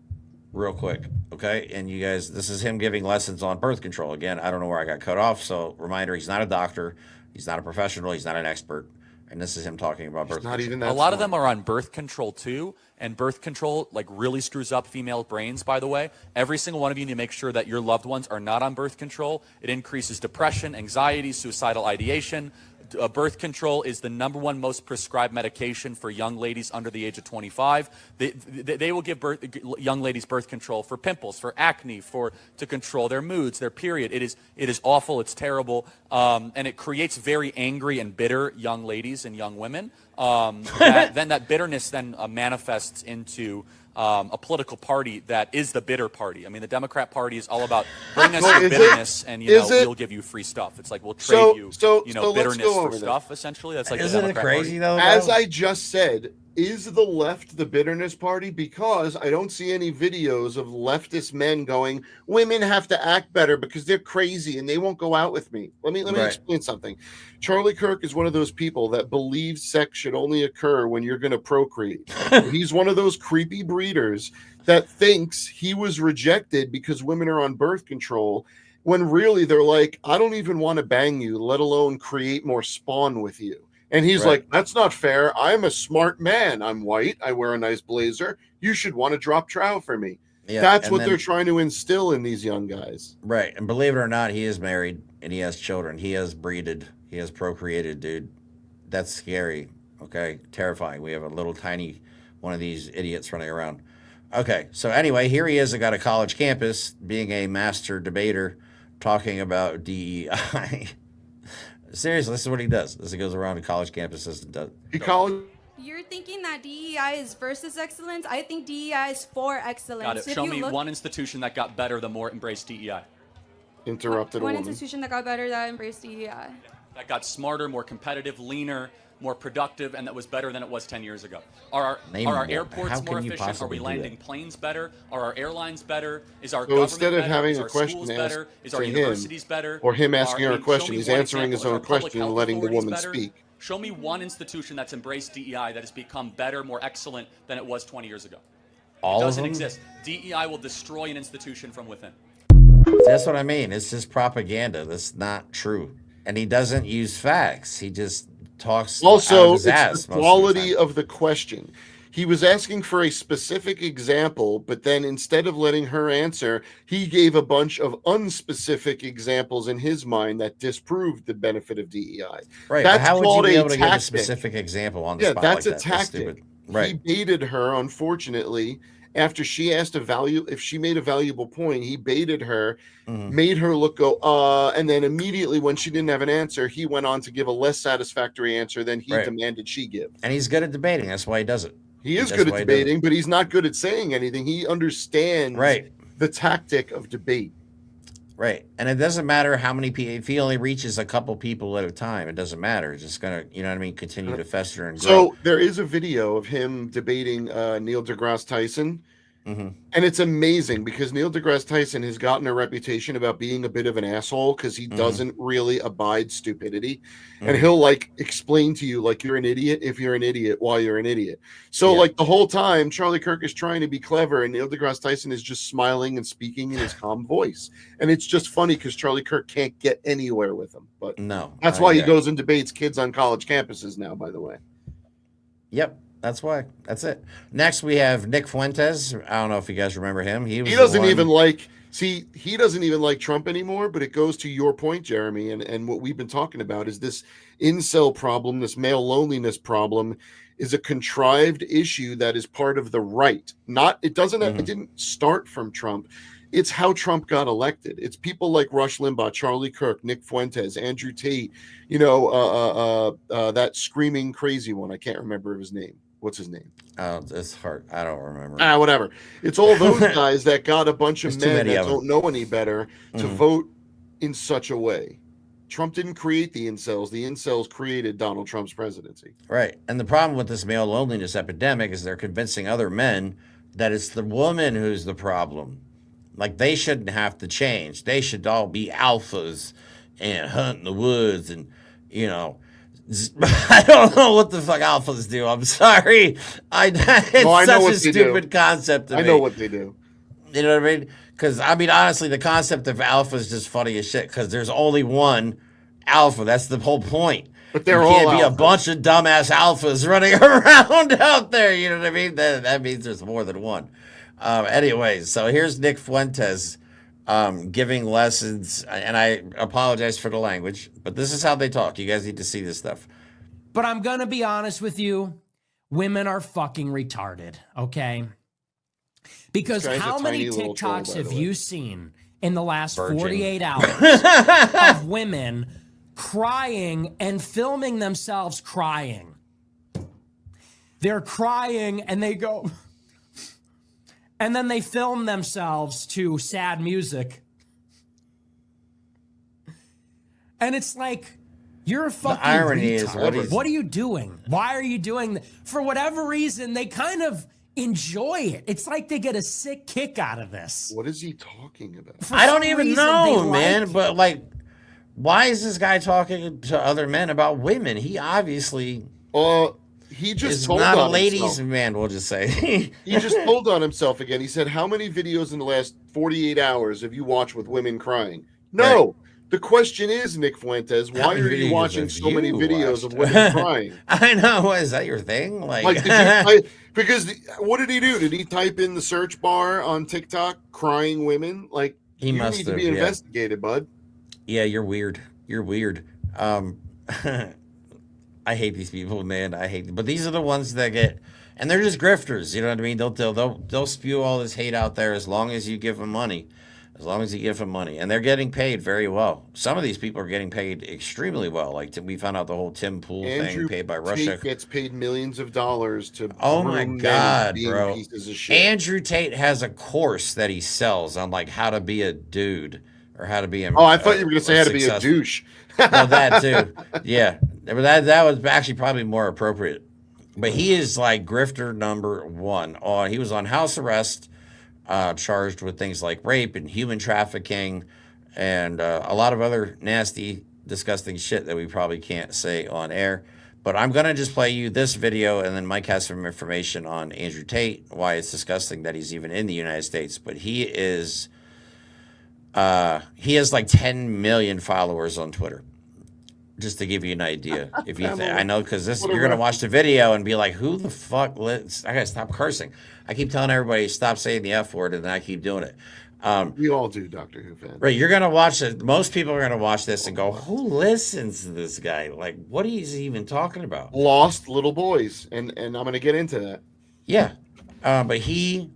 real quick, okay? And you guys, this is him giving lessons on birth control. Again, I don't know where I got cut off, so reminder, he's not a doctor. He's not a professional. He's not an expert. And this is him talking about birth control. A lot of them are on birth control too, and birth control like really screws up female brains, by the way. Every single one of you need to make sure that your loved ones are not on birth control. It increases depression, anxiety, suicidal ideation. Birth control is the #1 most prescribed medication for young ladies under the age of 25. They will give young ladies birth control for pimples, for acne, to control their moods, their period. It is awful. It's terrible, and it creates very angry and bitter young ladies and young women. Then that bitterness then manifests into a political party that is the bitter party. I mean, the Democrat Party is all about bring us your bitterness, and we'll give you free stuff. It's like we'll trade bitterness for stuff. Essentially, that's like isn't it crazy though? As I just said, is the left the bitterness party? Because I don't see any videos of leftist men going, women have to act better because they're crazy and they won't go out with me. Let me explain something. Charlie Kirk is one of those people that believes sex should only occur when you're going to procreate. He's one of those creepy breeders that thinks he was rejected because women are on birth control, when really they're like, I don't even want to bang you, let alone create more spawn with you. And he's like, that's not fair. I'm a smart man. I'm white. I wear a nice blazer. You should want to drop trow for me. Yeah, that's what they're trying to instill in these young guys. Right. And believe it or not, he is married. and he has children. He has breeded. He has procreated, dude. That's scary. Okay, terrifying. We have a little tiny one of these idiots running around. Okay, so anyway, here he is at a college campus being a master debater talking about DEI. Seriously, this is what he does. This he goes around to college campuses and does. You're thinking that DEI is versus excellence. I think DEI is for excellence. Got it. Show me one institution that got better the more it embraced DEI. Interrupted one a woman. institution that got better that embraced DEI. That got smarter, more competitive, leaner, more productive, and that was better than it was 10 years ago. Are our airports more efficient? Are we landing planes better? Are our airlines better? Is our government instead of better? having Is a our question schools asked better? Is our to universities better? or him asking her a show question, me he's one answering his example. own Is our public question and health letting the authorities woman better? speak. Show me one institution that's embraced DEI that has become better, more excellent than it was 20 years ago. All It of doesn't them? exist. DEI will destroy an institution from within. That's what I mean. It's just propaganda. That's not true. And he doesn't use facts. He just talks out Also, of his ass it's the most quality of the of the question. He was asking for a specific example, but then instead of letting her answer, he gave a bunch of unspecific examples in his mind that disproved the benefit of DEI. time. Right. That's But how would you called be a able to give a tactic. specific example on the Yeah, spot that's like a that? That's tactic. stupid. Right. He baited her, unfortunately, after she asked if she made a valuable point, he baited her, made her go, and then immediately when she didn't have an answer, he went on to give a less satisfactory answer than he demanded she give. And he's good at debating. That's why he does it. He is good at debating, but he's not good at saying anything. He understands the tactic of debate. Right. And it doesn't matter how many people, if he only reaches a couple people at a time, it doesn't matter. It's just going to, you know what I mean, continue to fester and grow. So there is a video of him debating Neil deGrasse Tyson. And it's amazing because Neil deGrasse Tyson has gotten a reputation about being a bit of an asshole because he doesn't really abide stupidity. And he'll like explain to you like you're an idiot if you're an idiot while you're an idiot. So like the whole time Charlie Kirk is trying to be clever and Neil deGrasse Tyson is just smiling and speaking in his calm voice. And it's just funny because Charlie Kirk can't get anywhere with him. But no, that's why he goes and debates kids on college campuses now, by the way. Yep. That's why. That's it. Next, we have Nick Fuentes. I don't know if you guys remember him. He doesn't even like Trump anymore, but it goes to your point, Jeremy, and what we've been talking about is this incel problem, this male loneliness problem is a contrived issue that is part of the right. It didn't start from Trump. It's how Trump got elected. It's people like Rush Limbaugh, Charlie Kirk, Nick Fuentes, Andrew Tate, that screaming crazy one. I can't remember his name. What's his name? Oh, it's hard. I don't remember. Whatever. It's all those guys that got a bunch of men that don't know any better to vote in such a way. Trump didn't create the incels. The incels created Donald Trump's presidency. Right. And the problem with this male loneliness epidemic is they're convincing other men that it's the woman who's the problem. Like they shouldn't have to change. They should all be alphas and hunt in the woods and, I don't know what the fuck alphas do. I'm sorry. It's such a stupid concept to me. I know what they do. You know what I mean? Because, honestly, the concept of alpha is just funny as shit because there's only one alpha. That's the whole point. But there can't be a bunch of dumbass alphas running around out there. You know what I mean? That means there's more than one. Anyways, so here's Nick Fuentes giving lessons, and I apologize for the language, but this is how they talk. You guys need to see this stuff. But I'm going to be honest with you. Women are fucking retarded, okay? Because how many TikToks have you seen in the last 48 hours of women crying and filming themselves crying? They're crying and they go... And then they film themselves to sad music. And it's like, you're a fucking retard. What are you doing? Why are you doing that? For whatever reason, they kind of enjoy it. It's like they get a sick kick out of this. What is he talking about? I don't even know, man. But like, why is this guy talking to other men about women? He obviously... He just is told not on a ladies' himself. man, we'll just say. He just told on himself again. He said, how many videos in the last 48 hours have you watched with women crying? No. Right. The question is, Nick Fuentes, why are you watching so many videos of women crying? I know. Is that your thing? Because what did he do? Did he type in the search bar on TikTok, crying women? Like, you need to be investigated, bud. Yeah, you're weird. You're weird. I hate these people, man. I hate them. But these are the ones that get, and they're just grifters. You know what I mean? They'll spew all this hate out there as long as you give them money, as long as you give them money, and they're getting paid very well. Some of these people are getting paid extremely well. Like we found out the whole Tim Pool thing paid by Russia. Tate gets paid millions of dollars to. Oh my God, bro! Pieces of shit. Andrew Tate has a course that he sells on like how to be a dude or how to be a. Oh, I thought you were going to say how to be a douche. Well, that too. Yeah. But that was actually probably more appropriate. But he is like grifter number one. He was on house arrest, charged with things like rape and human trafficking and a lot of other nasty, disgusting shit that we probably can't say on air. But I'm going to just play you this video, and then Mike has some information on Andrew Tate, why it's disgusting that he's even in the United States. But he has like 10 million followers on Twitter. Just to give you an idea, if you I know because you're gonna watch the video and be like, "Who the fuck?" I gotta stop cursing. I keep telling everybody stop saying the F word, and then I keep doing it. We all do, Doctor Who fans. Right? You're gonna watch it. Most people are gonna watch this and go, "Who listens to this guy? Like, what is he even talking about?" Lost little boys, and I'm gonna get into that. Yeah, but he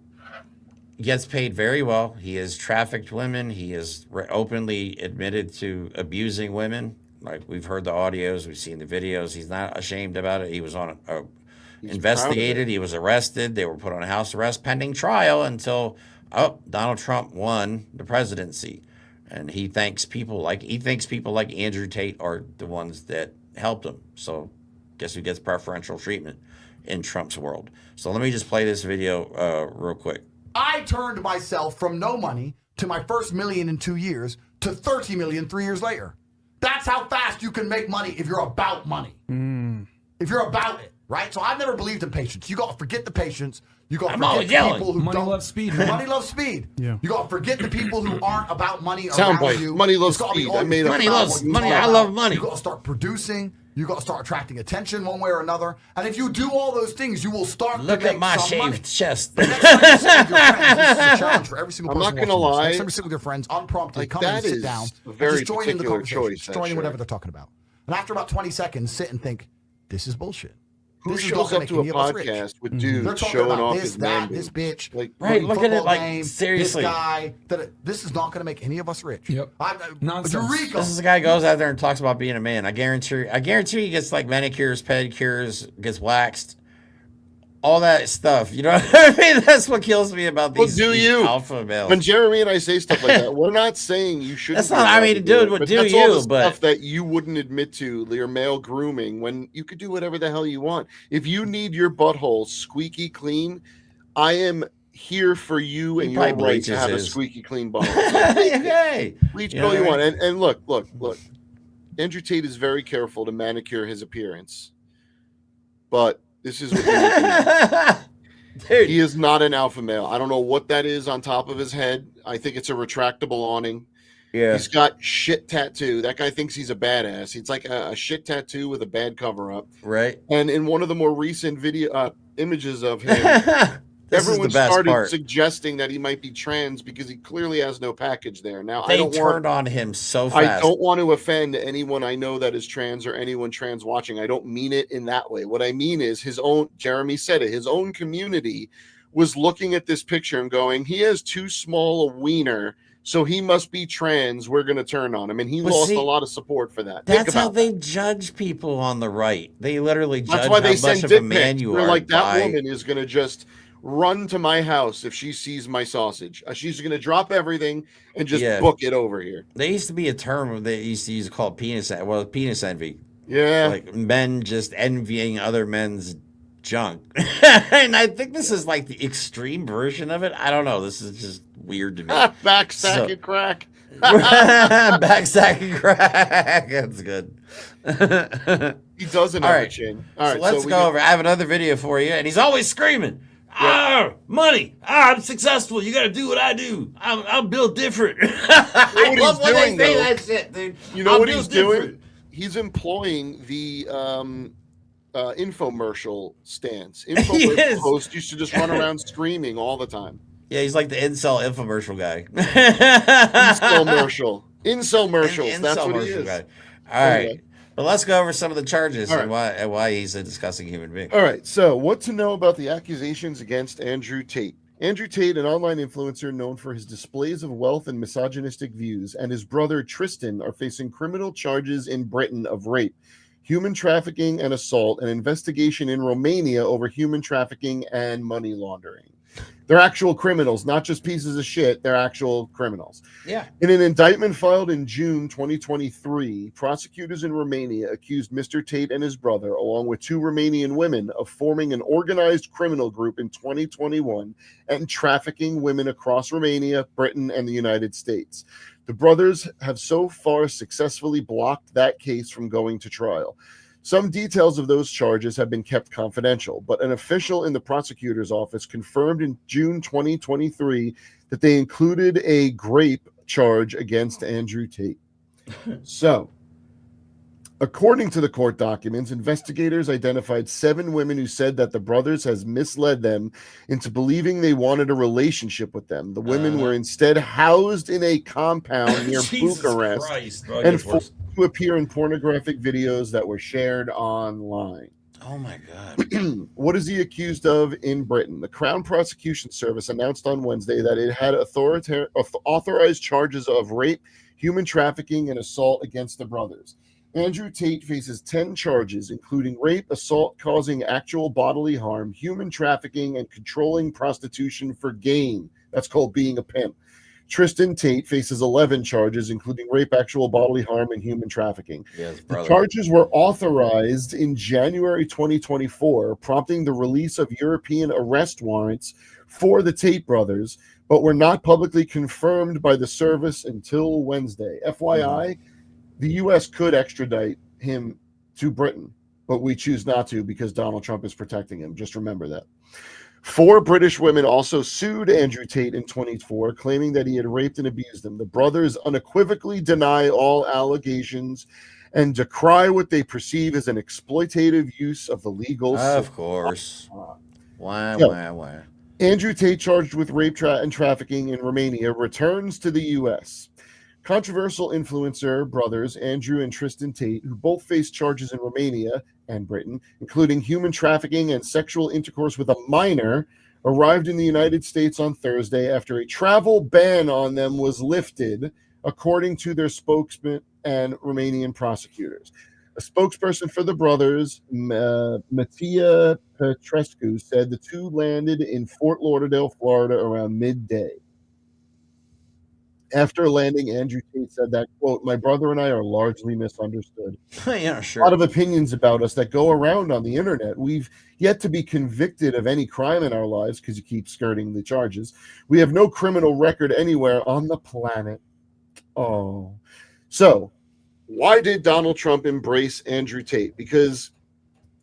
gets paid very well. He has trafficked women. He has openly admitted to abusing women. Like we've heard the audios, we've seen the videos. He's not ashamed about it. He was on investigated. He was arrested. They were put on house arrest pending trial until Donald Trump won the presidency, and he thinks people like Andrew Tate are the ones that helped him. So, guess who gets preferential treatment in Trump's world? So let me just play this video real quick. I turned myself from no money to my first million in 2 years to 30 million 3 years later. That's how fast you can make money if you're about money. If you're about it, right? So I've never believed in patience. You got to forget the patience. You got to forget the people who money loves speed. Man. Money loves speed. Yeah. You got to forget the people who aren't about money Soundbite. around you. Money loves speed. Money loves money. I love money. You got to start producing. You got to start attracting attention one way or another. And if you do all those things, you will start Look to at make my some shaved money. chest. The next time you sit with your friends, this is a challenge for every single I'm person. not gonna watching this. lie. Next time you sit with your friends, unprompted, Like, come in and that sit is down. a very Just join in the particular conversation. choice, Just that join in whatever shirt. they're talking about. And after about 20 seconds, sit and think, this is bullshit. Who This is shows not up gonna to a make any of us rich. podcast with They're dudes talking showing about off this, his man that, this boobs? bitch, Like, Right, winning look at it, football like, game, seriously. This guy, this is not going to make any of us rich. Yep. Nonsense. Eureka. This is a guy who goes out there and talks about being a man. I guarantee he gets like manicures, pedicures, gets waxed, all that stuff. You know what I mean? That's what kills me about these, Well, do these you? alpha males. When Jeremy and I say stuff like that, we're not saying you shouldn't. That's not- I mean, dude, but do that's all you, the but- stuff that you wouldn't admit to your male grooming when you could do whatever the hell you want. If you need your butthole squeaky clean, I am here for you and He your probably right to bleaches have a his. squeaky clean butthole. Hey, Bleach You all know you what I want. And look. Andrew Tate is very careful to manicure his appearance, but this is what you need to do. dude. He is not an alpha male. I don't know what that is on top of his head. I think it's a retractable awning. Yeah. He's got shit tattoo. That guy thinks he's a badass. It's like a shit tattoo with a bad cover up. Right. And in one of the more recent video images of him, This is everyone the best started part. suggesting that he might be trans because he clearly has no package there. Now, I They don't turned want on him so I fast. don't want to offend anyone I know that is trans or anyone trans watching. I don't mean it in that way. What I mean is his own, Jeremy said it, his own community was looking at this picture and going, he has too small a wiener, so he must be trans. We're going to turn on him. And he But lost see, a lot of support for that. Think That's how about they that. judge people on the right. They literally judge That's why they how send much of a dick man pics. you They're are. like, that by- woman is going to just run to my house if she sees my sausage. She's going to drop everything and just Yeah. book it over here. There used to be a term they used to use called penis envy. Yeah. Like men just envying other men's junk. And I think this is like the extreme version of it. I don't know. This is just weird to me. Backsack So- and crack. Backsack and crack. That's good. He doesn't All have right. a chin. So All right. let's we go over. I have another video for you, and he's always screaming, money. I'm successful. You got to do what I do. I'm built different. I what love he's when they doing, say though? that shit, dude. You know I'm what built he's doing? different. He's employing the infomercial stance. He Infomercial is. host used to just run around screaming all the time. Yeah, he's like the incel infomercial guy. Infomercial. Incelmercials. That's what he is. All right. Well, let's go over some of the charges and why he's a disgusting human being. All right. So, what to know about the accusations against Andrew Tate? Andrew Tate, an online influencer known for his displays of wealth and misogynistic views, and his brother Tristan are facing criminal charges in Britain of rape, human trafficking, and assault, an investigation in Romania over human trafficking and money laundering. They're actual criminals, not just pieces of shit. They're actual criminals. Yeah. In an indictment filed in June 2023, prosecutors in Romania accused Mr. Tate and his brother, along with 2 Romanian women, of forming an organized criminal group in 2021 and trafficking women across Romania, Britain, and the United States. The brothers have so far successfully blocked that case from going to trial. Some details of those charges have been kept confidential, but an official in the prosecutor's office confirmed in June 2023 that they included a rape charge against Andrew Tate. So, according to the court documents, investigators identified 7 women who said that the brothers has misled them into believing they wanted a relationship with them. The women were instead housed in a compound near Bucharest and forced to appear in pornographic videos that were shared online. Oh my God. What is he accused of in Britain? The Crown Prosecution Service announced on Wednesday that it had authorized charges of rape, human trafficking, and assault against the brothers. Andrew Tate faces 10 charges, including rape, assault causing actual bodily harm, human trafficking, and controlling prostitution for gain. That's called being a pimp. Tristan Tate faces 11 charges, including rape, actual bodily harm, and human trafficking. The charges were authorized in January 2024, prompting the release of European arrest warrants for the Tate brothers, but were not publicly confirmed by the service until Wednesday. FYI, the U.S. could extradite him to Britain, but we choose not to because Donald Trump is protecting him. Just remember that. 4 British women also sued Andrew Tate in 2024, claiming that he had raped and abused them. The brothers unequivocally deny all allegations and decry what they perceive as an exploitative use of the legal system. Of course. Why? Andrew Tate, charged with rape and trafficking in Romania, returns to the U.S. Controversial influencer brothers Andrew and Tristan Tate, who both face charges in Romania and Britain, including human trafficking and sexual intercourse with a minor, arrived in the United States on Thursday after a travel ban on them was lifted, according to their spokesman and Romanian prosecutors. A spokesperson for the brothers, Mattia Petrescu, said the 2 landed in Fort Lauderdale, Florida around midday. After landing, Andrew Tate said that, quote, "My brother and I are largely misunderstood." Yeah, sure. A lot of opinions about us that go around on the internet. We've yet to be convicted of any crime in our lives because you keep skirting the charges. We have no criminal record anywhere on the planet. Oh. So, why did Donald Trump embrace Andrew Tate? Because,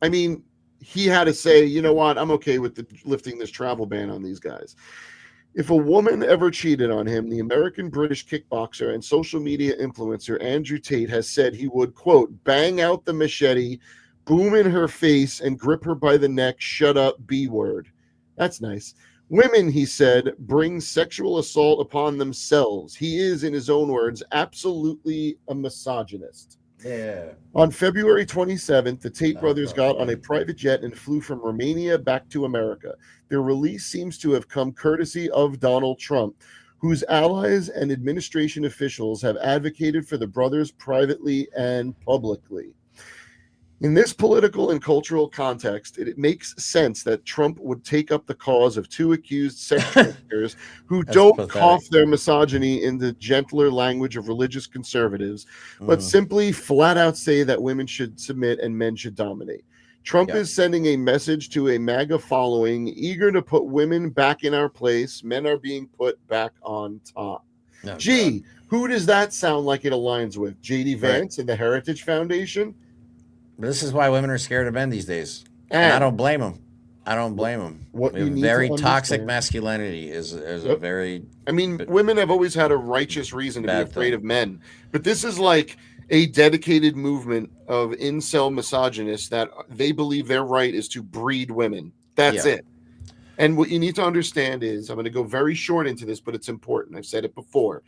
I mean, he had to say, you know what, I'm okay with lifting this travel ban on these guys. If a woman ever cheated on him, the American-British kickboxer and social media influencer Andrew Tate has said he would, quote, "bang out the machete, boom in her face, and grip her by the neck, shut up, B-word." That's nice. Women, he said, bring sexual assault upon themselves. He is, in his own words, absolutely a misogynist. Yeah. On February 27th, the Tate brothers got on a private jet and flew from Romania back to America. Their release seems to have come courtesy of Donald Trump, whose allies and administration officials have advocated for the brothers privately and publicly. In this political and cultural context, it makes sense that Trump would take up the cause of 2 accused sex traffickers who don't cough their misogyny in the gentler language of religious conservatives, but simply flat out say that women should submit and men should dominate. Trump is sending a message to a MAGA following, eager to put women back in our place. Men are being put back on top. Oh, Gee, who does that sound like it aligns with? JD Vance and the Heritage Foundation? But this is why women are scared of men these days. And I don't blame them. I don't blame them. What you need very to toxic understand- masculinity is a very. I mean, women have always had a righteous reason to be afraid of men, but this is like a dedicated movement of incel misogynists that they believe their right is to breed women. That's it. And what you need to understand is, I'm going to go very short into this, but it's important. I've said it before.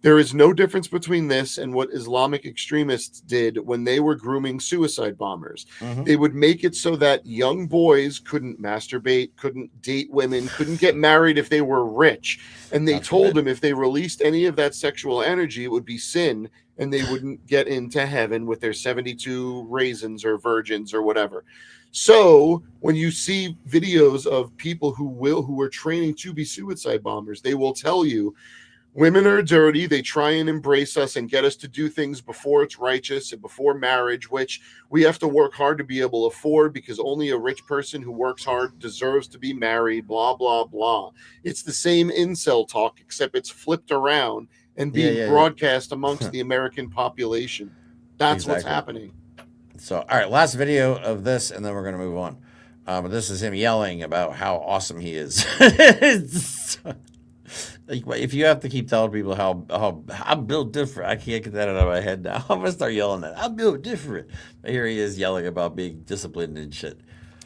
There is no difference between this and what Islamic extremists did when they were grooming suicide bombers. They would make it so that young boys couldn't masturbate, couldn't date women, couldn't get married if they were rich. And they told them if they released any of that sexual energy, it would be sin, and they wouldn't get into heaven with their 72 raisins or virgins or whatever. So when you see videos of people who are training to be suicide bombers, they will tell you, women are dirty. They try and embrace us and get us to do things before it's righteous and before marriage, which we have to work hard to be able to afford because only a rich person who works hard deserves to be married, blah, blah, blah. It's the same incel talk, except it's flipped around and being broadcast amongst the American population. That's what's happening. So, all right, last video of this, and then we're going to move on. This is him yelling about how awesome he is. If you have to keep telling people how I'm built different, I can't get that out of my head now. I'm gonna start yelling that I'm built different. But here he is yelling about being disciplined and shit.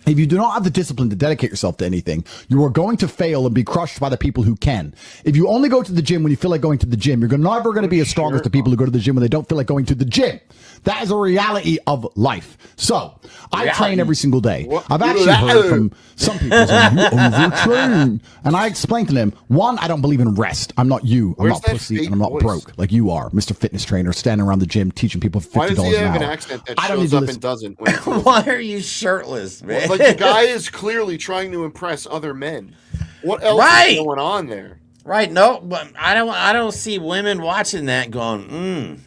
If you do not have the discipline to dedicate yourself to anything, you are going to fail and be crushed by the people who can. If you only go to the gym when you feel like going to the gym, you're never going to be as strong as the people who go to the gym when they don't feel like going to the gym. That is a reality of life. So I train every single day. I've actually heard from some people saying, you overtrain. And I explained to them, one, I don't believe in rest. I'm not you. I'm not pussy and I'm not broke like you are, Mr. Fitness Trainer, standing around the gym teaching people $50 an hour. Why does he have an accent that shows up and doesn't? Why are you shirtless, man? Like the guy is clearly trying to impress other men. What else is going on there? Right. No, but I don't see women watching that going,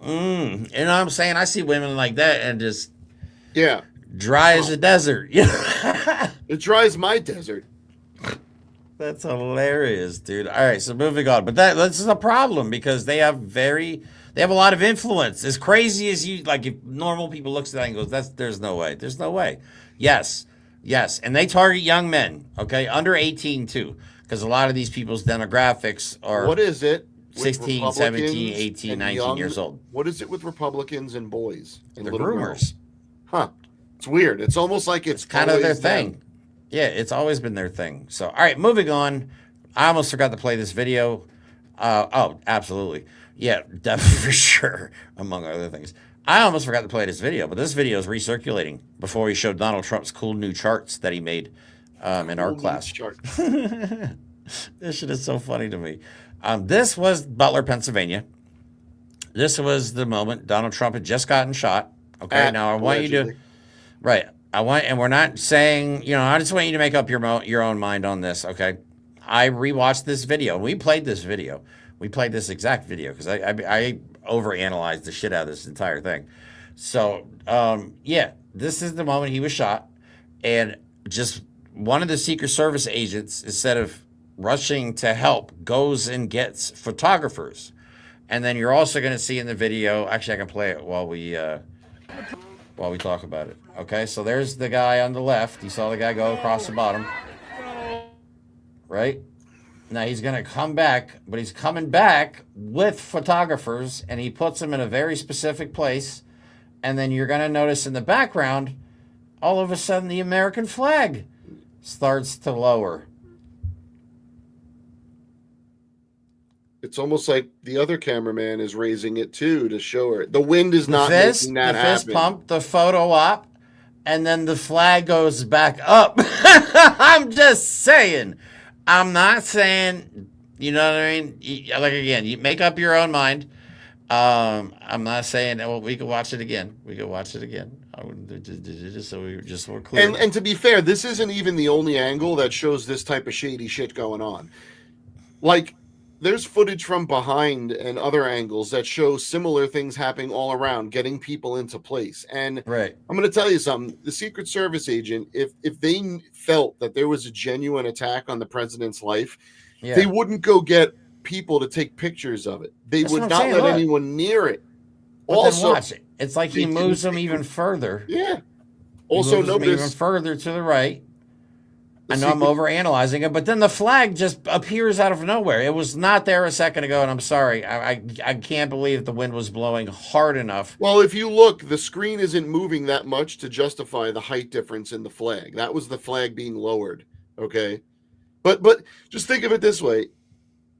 You know what I'm saying? I see women like that and just dry as a desert. It dries my desert. That's hilarious, dude. All right, so moving on. But this is a problem because they have a lot of influence. As crazy as you, like, if normal people looks at that and goes, there's no way. There's no way. Yes. And they target young men, okay? Under 18 too, because a lot of these people's demographics are what is it? 16, 17, 18, 19 years old. What is it with Republicans and boys? And the groomers. Huh. It's weird. It's almost like it's kind of their thing. Yeah, it's always been their thing. So, all right, moving on. I almost forgot to play this video. Oh, absolutely. Yeah, definitely for sure, among other things. I almost forgot to play this video, but this video is recirculating before he showed Donald Trump's cool new charts that he made in our class. This shit is so funny to me. This was Butler, Pennsylvania. This was the moment Donald Trump had just gotten shot. Okay, now I want you to, and we're not saying, I just want you to make up your own mind on this. Okay, I rewatched this video. We played this video. We played this exact video because I overanalyzed the shit out of this entire thing. So, this is the moment he was shot, and just one of the Secret Service agents, instead of rushing to help, goes and gets photographers. And then you're also going to see in the video, actually I can play it while we talk about it. Okay, so there's the guy on the left. You saw the guy go across the bottom. Right? Now he's going to come back, but he's coming back with photographers, and he puts them in a very specific place. And then you're going to notice in the background, all of a sudden the American flag starts to lower. It's almost like the other cameraman is raising it too to show her. The wind is not making that happen. The fist pump, the photo op, and then the flag goes back up. I'm just saying. I'm not saying, you know what I mean? Like, again, you make up your own mind. I'm not saying, well, we could watch it again. We could watch it again. Just so we're clear. And to be fair, this isn't even the only angle that shows this type of shady shit going on. Like, there's footage from behind and other angles that show similar things happening all around, getting people into place. And right. I'm going to tell you something. The Secret Service agent, if they felt that there was a genuine attack on the president's life, they wouldn't go get people to take pictures of it. They would not let anyone near it. But also, watch it. It's like he moves them even further. Yeah. Also, notice even further to the right. I know I'm overanalyzing it, but then the flag just appears out of nowhere. It was not there a second ago, and I'm sorry. I can't believe the wind was blowing hard enough. Well, if you look, the screen isn't moving that much to justify the height difference in the flag. That was the flag being lowered, okay? But just think of it this way.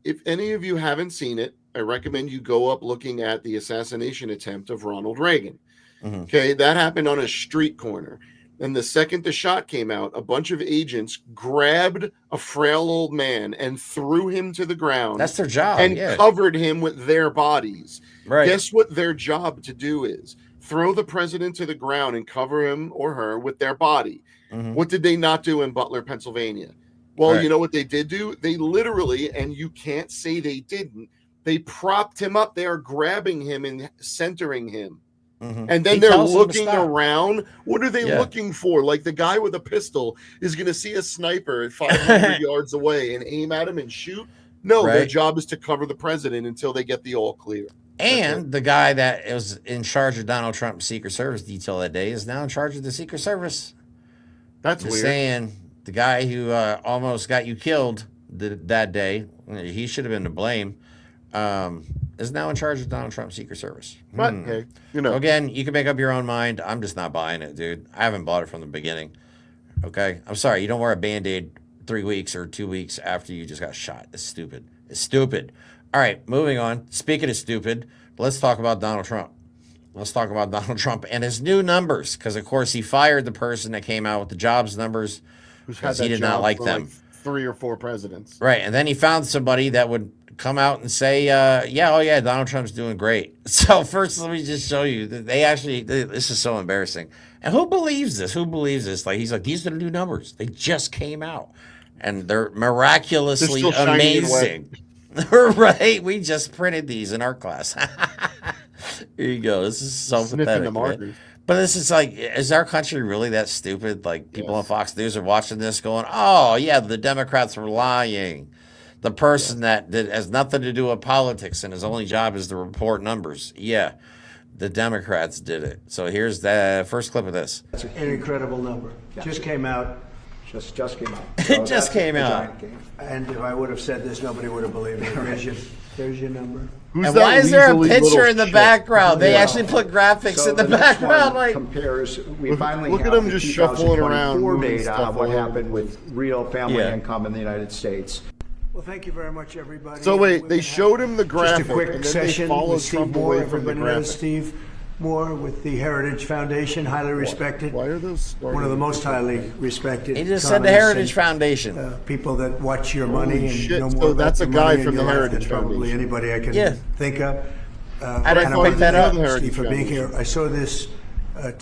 If any of you haven't seen it, I recommend you go up looking at the assassination attempt of Ronald Reagan. Mm-hmm. Okay, that happened on a street corner. And the second the shot came out, a bunch of agents grabbed a frail old man and threw him to the ground. That's their job, and yeah. covered him with their bodies. Right. Guess what their job to do is? Throw the president to the ground and cover him or her with their body. Mm-hmm. What did they not do in Butler, Pennsylvania? Well, you know what they did do? They literally, and you can't say they didn't, they propped him up. They are grabbing him and centering him. Mm-hmm. And then they're looking around. What are they looking for? Like the guy with a pistol is going to see a sniper at 500 yards away and aim at him and shoot? No, their job is to cover the president until they get the all clear. And the guy that was in charge of Donald Trump's Secret Service detail that day is now in charge of the Secret Service. That's Just weird. saying, the guy who almost got you killed that day, he should have been to blame, is now in charge of Donald Trump's Secret Service. But, hey, Again, you can make up your own mind. I'm just not buying it, dude. I haven't bought it from the beginning. Okay? I'm sorry. You don't wear a Band-Aid 3 weeks or 2 weeks after you just got shot. It's stupid. It's stupid. All right, moving on. Speaking of stupid, let's talk about Donald Trump. Let's talk about Donald Trump and his new numbers, because, of course, he fired the person that came out with the jobs numbers because he did not like them. 3 or 4 presidents. Right, and then he found somebody that would come out and say, Donald Trump's doing great. So first, let me just show you that this is so embarrassing. And who believes this? Like, he's like, these are the new numbers. They just came out. And they're miraculously amazing. Right? We just printed these in art class. Here you go. This is so pathetic. But this is like, is our country really that stupid? Like, people on Fox News are watching this going, oh, yeah, the Democrats were lying. The person that has nothing to do with politics and his only job is to report numbers. Yeah, the Democrats did it. So here's the first clip of this. That's an incredible number. Just came out. Just came out. It just came out. And if I would have said this, nobody would have believed me. There's your number. And why is there a picture in the background? They actually put graphics in the background. Like, compares. We finally look at them just shuffling around. Data of what happened with real family income in the United States. Well, thank you very much, everybody. So wait, they showed him the graphic, just a quick and then session they followed with Steve Trump Moore. away from the Everybody knows graphic. Steve Moore with the Heritage Foundation, highly respected. Why are those one of the most highly respected? He just said the Heritage Foundation. People that watch your money and know more so about that's a your guy money from in the your life Heritage than probably Foundation. anybody I can think of. I didn't want pick to that up. thank Steve for being here. I saw this.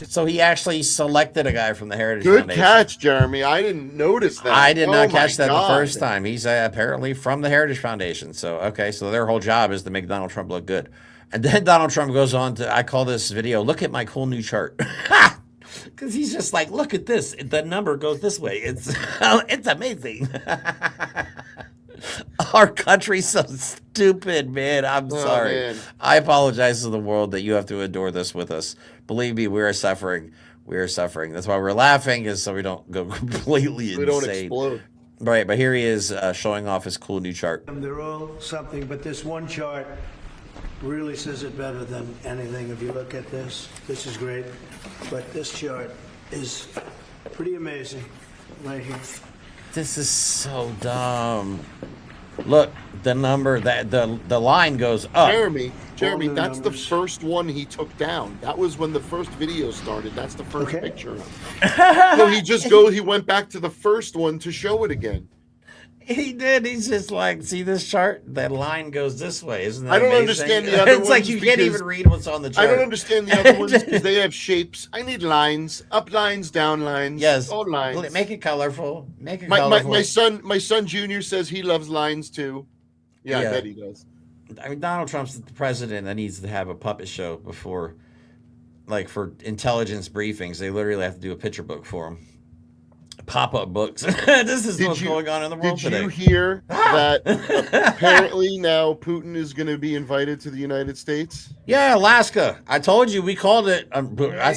So he actually selected a guy from the Heritage Good Foundation. catch, Jeremy. I didn't notice that. I did not catch that God. the first time. He's apparently from the Heritage Foundation. So, okay, so their whole job is to make Donald Trump look good. And then Donald Trump goes on to, I call this video, look at my cool new chart. Because he's just like, look at this. The number goes this way. It's amazing. Our country's so stupid, man. I'm sorry. Man. I apologize to the world that you have to endure this with us. Believe me, we are suffering. We are suffering. That's why we're laughing, is so we don't go completely insane. We don't explode. Right, but here he is showing off his cool new chart. They're all something, but this one chart really says it better than anything. If you look at this is great. But this chart is pretty amazing right here. This is so dumb. Look, the number, the line goes up. Jeremy, that's the first one he took down. That was when the first video started. That's the first picture. So he went back to the first one to show it again. He did. He's just like, see this chart? That line goes this way. Isn't that I don't amazing? understand the other It's like ones you can't because even read what's on the chart. I don't understand the other ones because they have shapes. I need lines, up lines, down lines. Yes. All lines. Make it colorful. Make it My colorful. my son Junior says he loves lines too. Yeah, I bet he does. I mean, Donald Trump's the president that needs to have a puppet show before, like, for intelligence briefings. They literally have to do a picture book for him. Pop-up books. This is what's going on in the world today. Did you hear that apparently now Putin is going to be invited to the United States? Yeah, Alaska. I told you, we called it.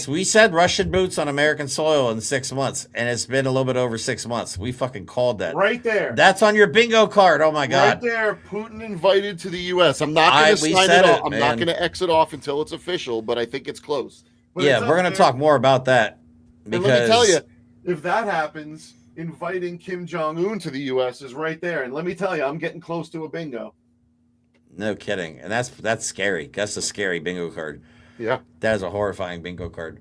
We said Russian boots on American soil in 6 months, and it's been a little bit over 6 months. We fucking called that. Right there. That's on your bingo card. Oh my God. Right there, Putin invited to the U.S. I'm not going to sign it off. I'm not going to exit off until it's official, but I think it's close. But yeah, we're going to talk more about that. Because, and let me tell you, if that happens, inviting Kim Jong-un to the U.S. is right there. And let me tell you, I'm getting close to a bingo. No kidding. And that's scary. That's a scary bingo card. Yeah. That is a horrifying bingo card.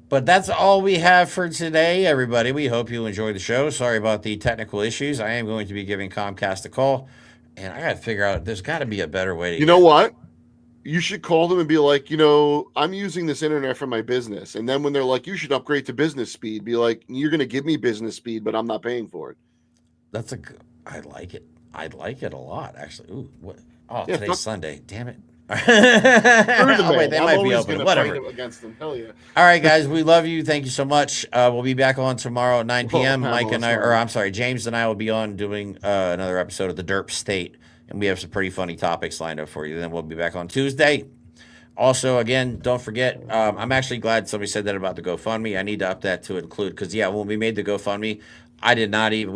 But that's all we have for today, everybody. We hope you enjoyed the show. Sorry about the technical issues. I am going to be giving Comcast a call, and I got to figure out, there's got to be a better way to. You know what? You should call them and be like, I'm using this internet for my business. And then when they're like, you should upgrade to business speed, be like, you're going to give me business speed, but I'm not paying for it. I like it. I'd like it a lot, actually. Ooh, what? Oh, Yeah, today's Sunday. Damn it. Oh, wait, they might be open. Whatever. Against them. Hell yeah. All right, guys, we love you. Thank you so much. We'll be back on tomorrow at 9 p.m. James and I will be on doing another episode of the Derp State, and we have some pretty funny topics lined up for you. Then we'll be back on Tuesday. Also, again, don't forget, I'm actually glad somebody said that about the GoFundMe. I need to up that to include, because, when we made the GoFundMe, we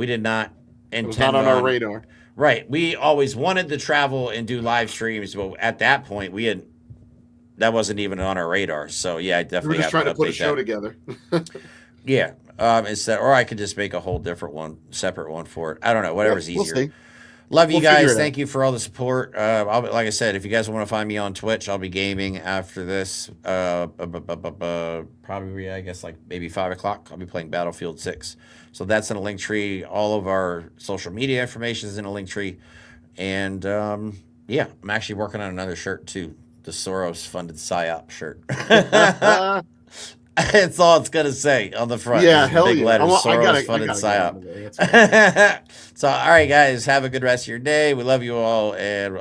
did not intend it was not on our radar. Right. We always wanted to travel and do live streams, but at that point, that wasn't even on our radar. So, I definitely We're just trying to put a show together. Yeah. Instead, or I could just make a whole different one, separate one for it. I don't know. Whatever's easier. We'll see. Love you guys. Thank you for all the support. Like I said, if you guys want to find me on Twitch, I'll be gaming after this. Probably, I guess, like maybe 5 o'clock. I'll be playing Battlefield 6. So that's in a link tree. All of our social media information is in a link tree. And I'm actually working on another shirt too. The Soros funded PSYOP shirt. That's all it's gonna say on the front. Yeah, hell big yeah. letters, Soros funded PSYOP. So, all right, guys, have a good rest of your day. We love you all, and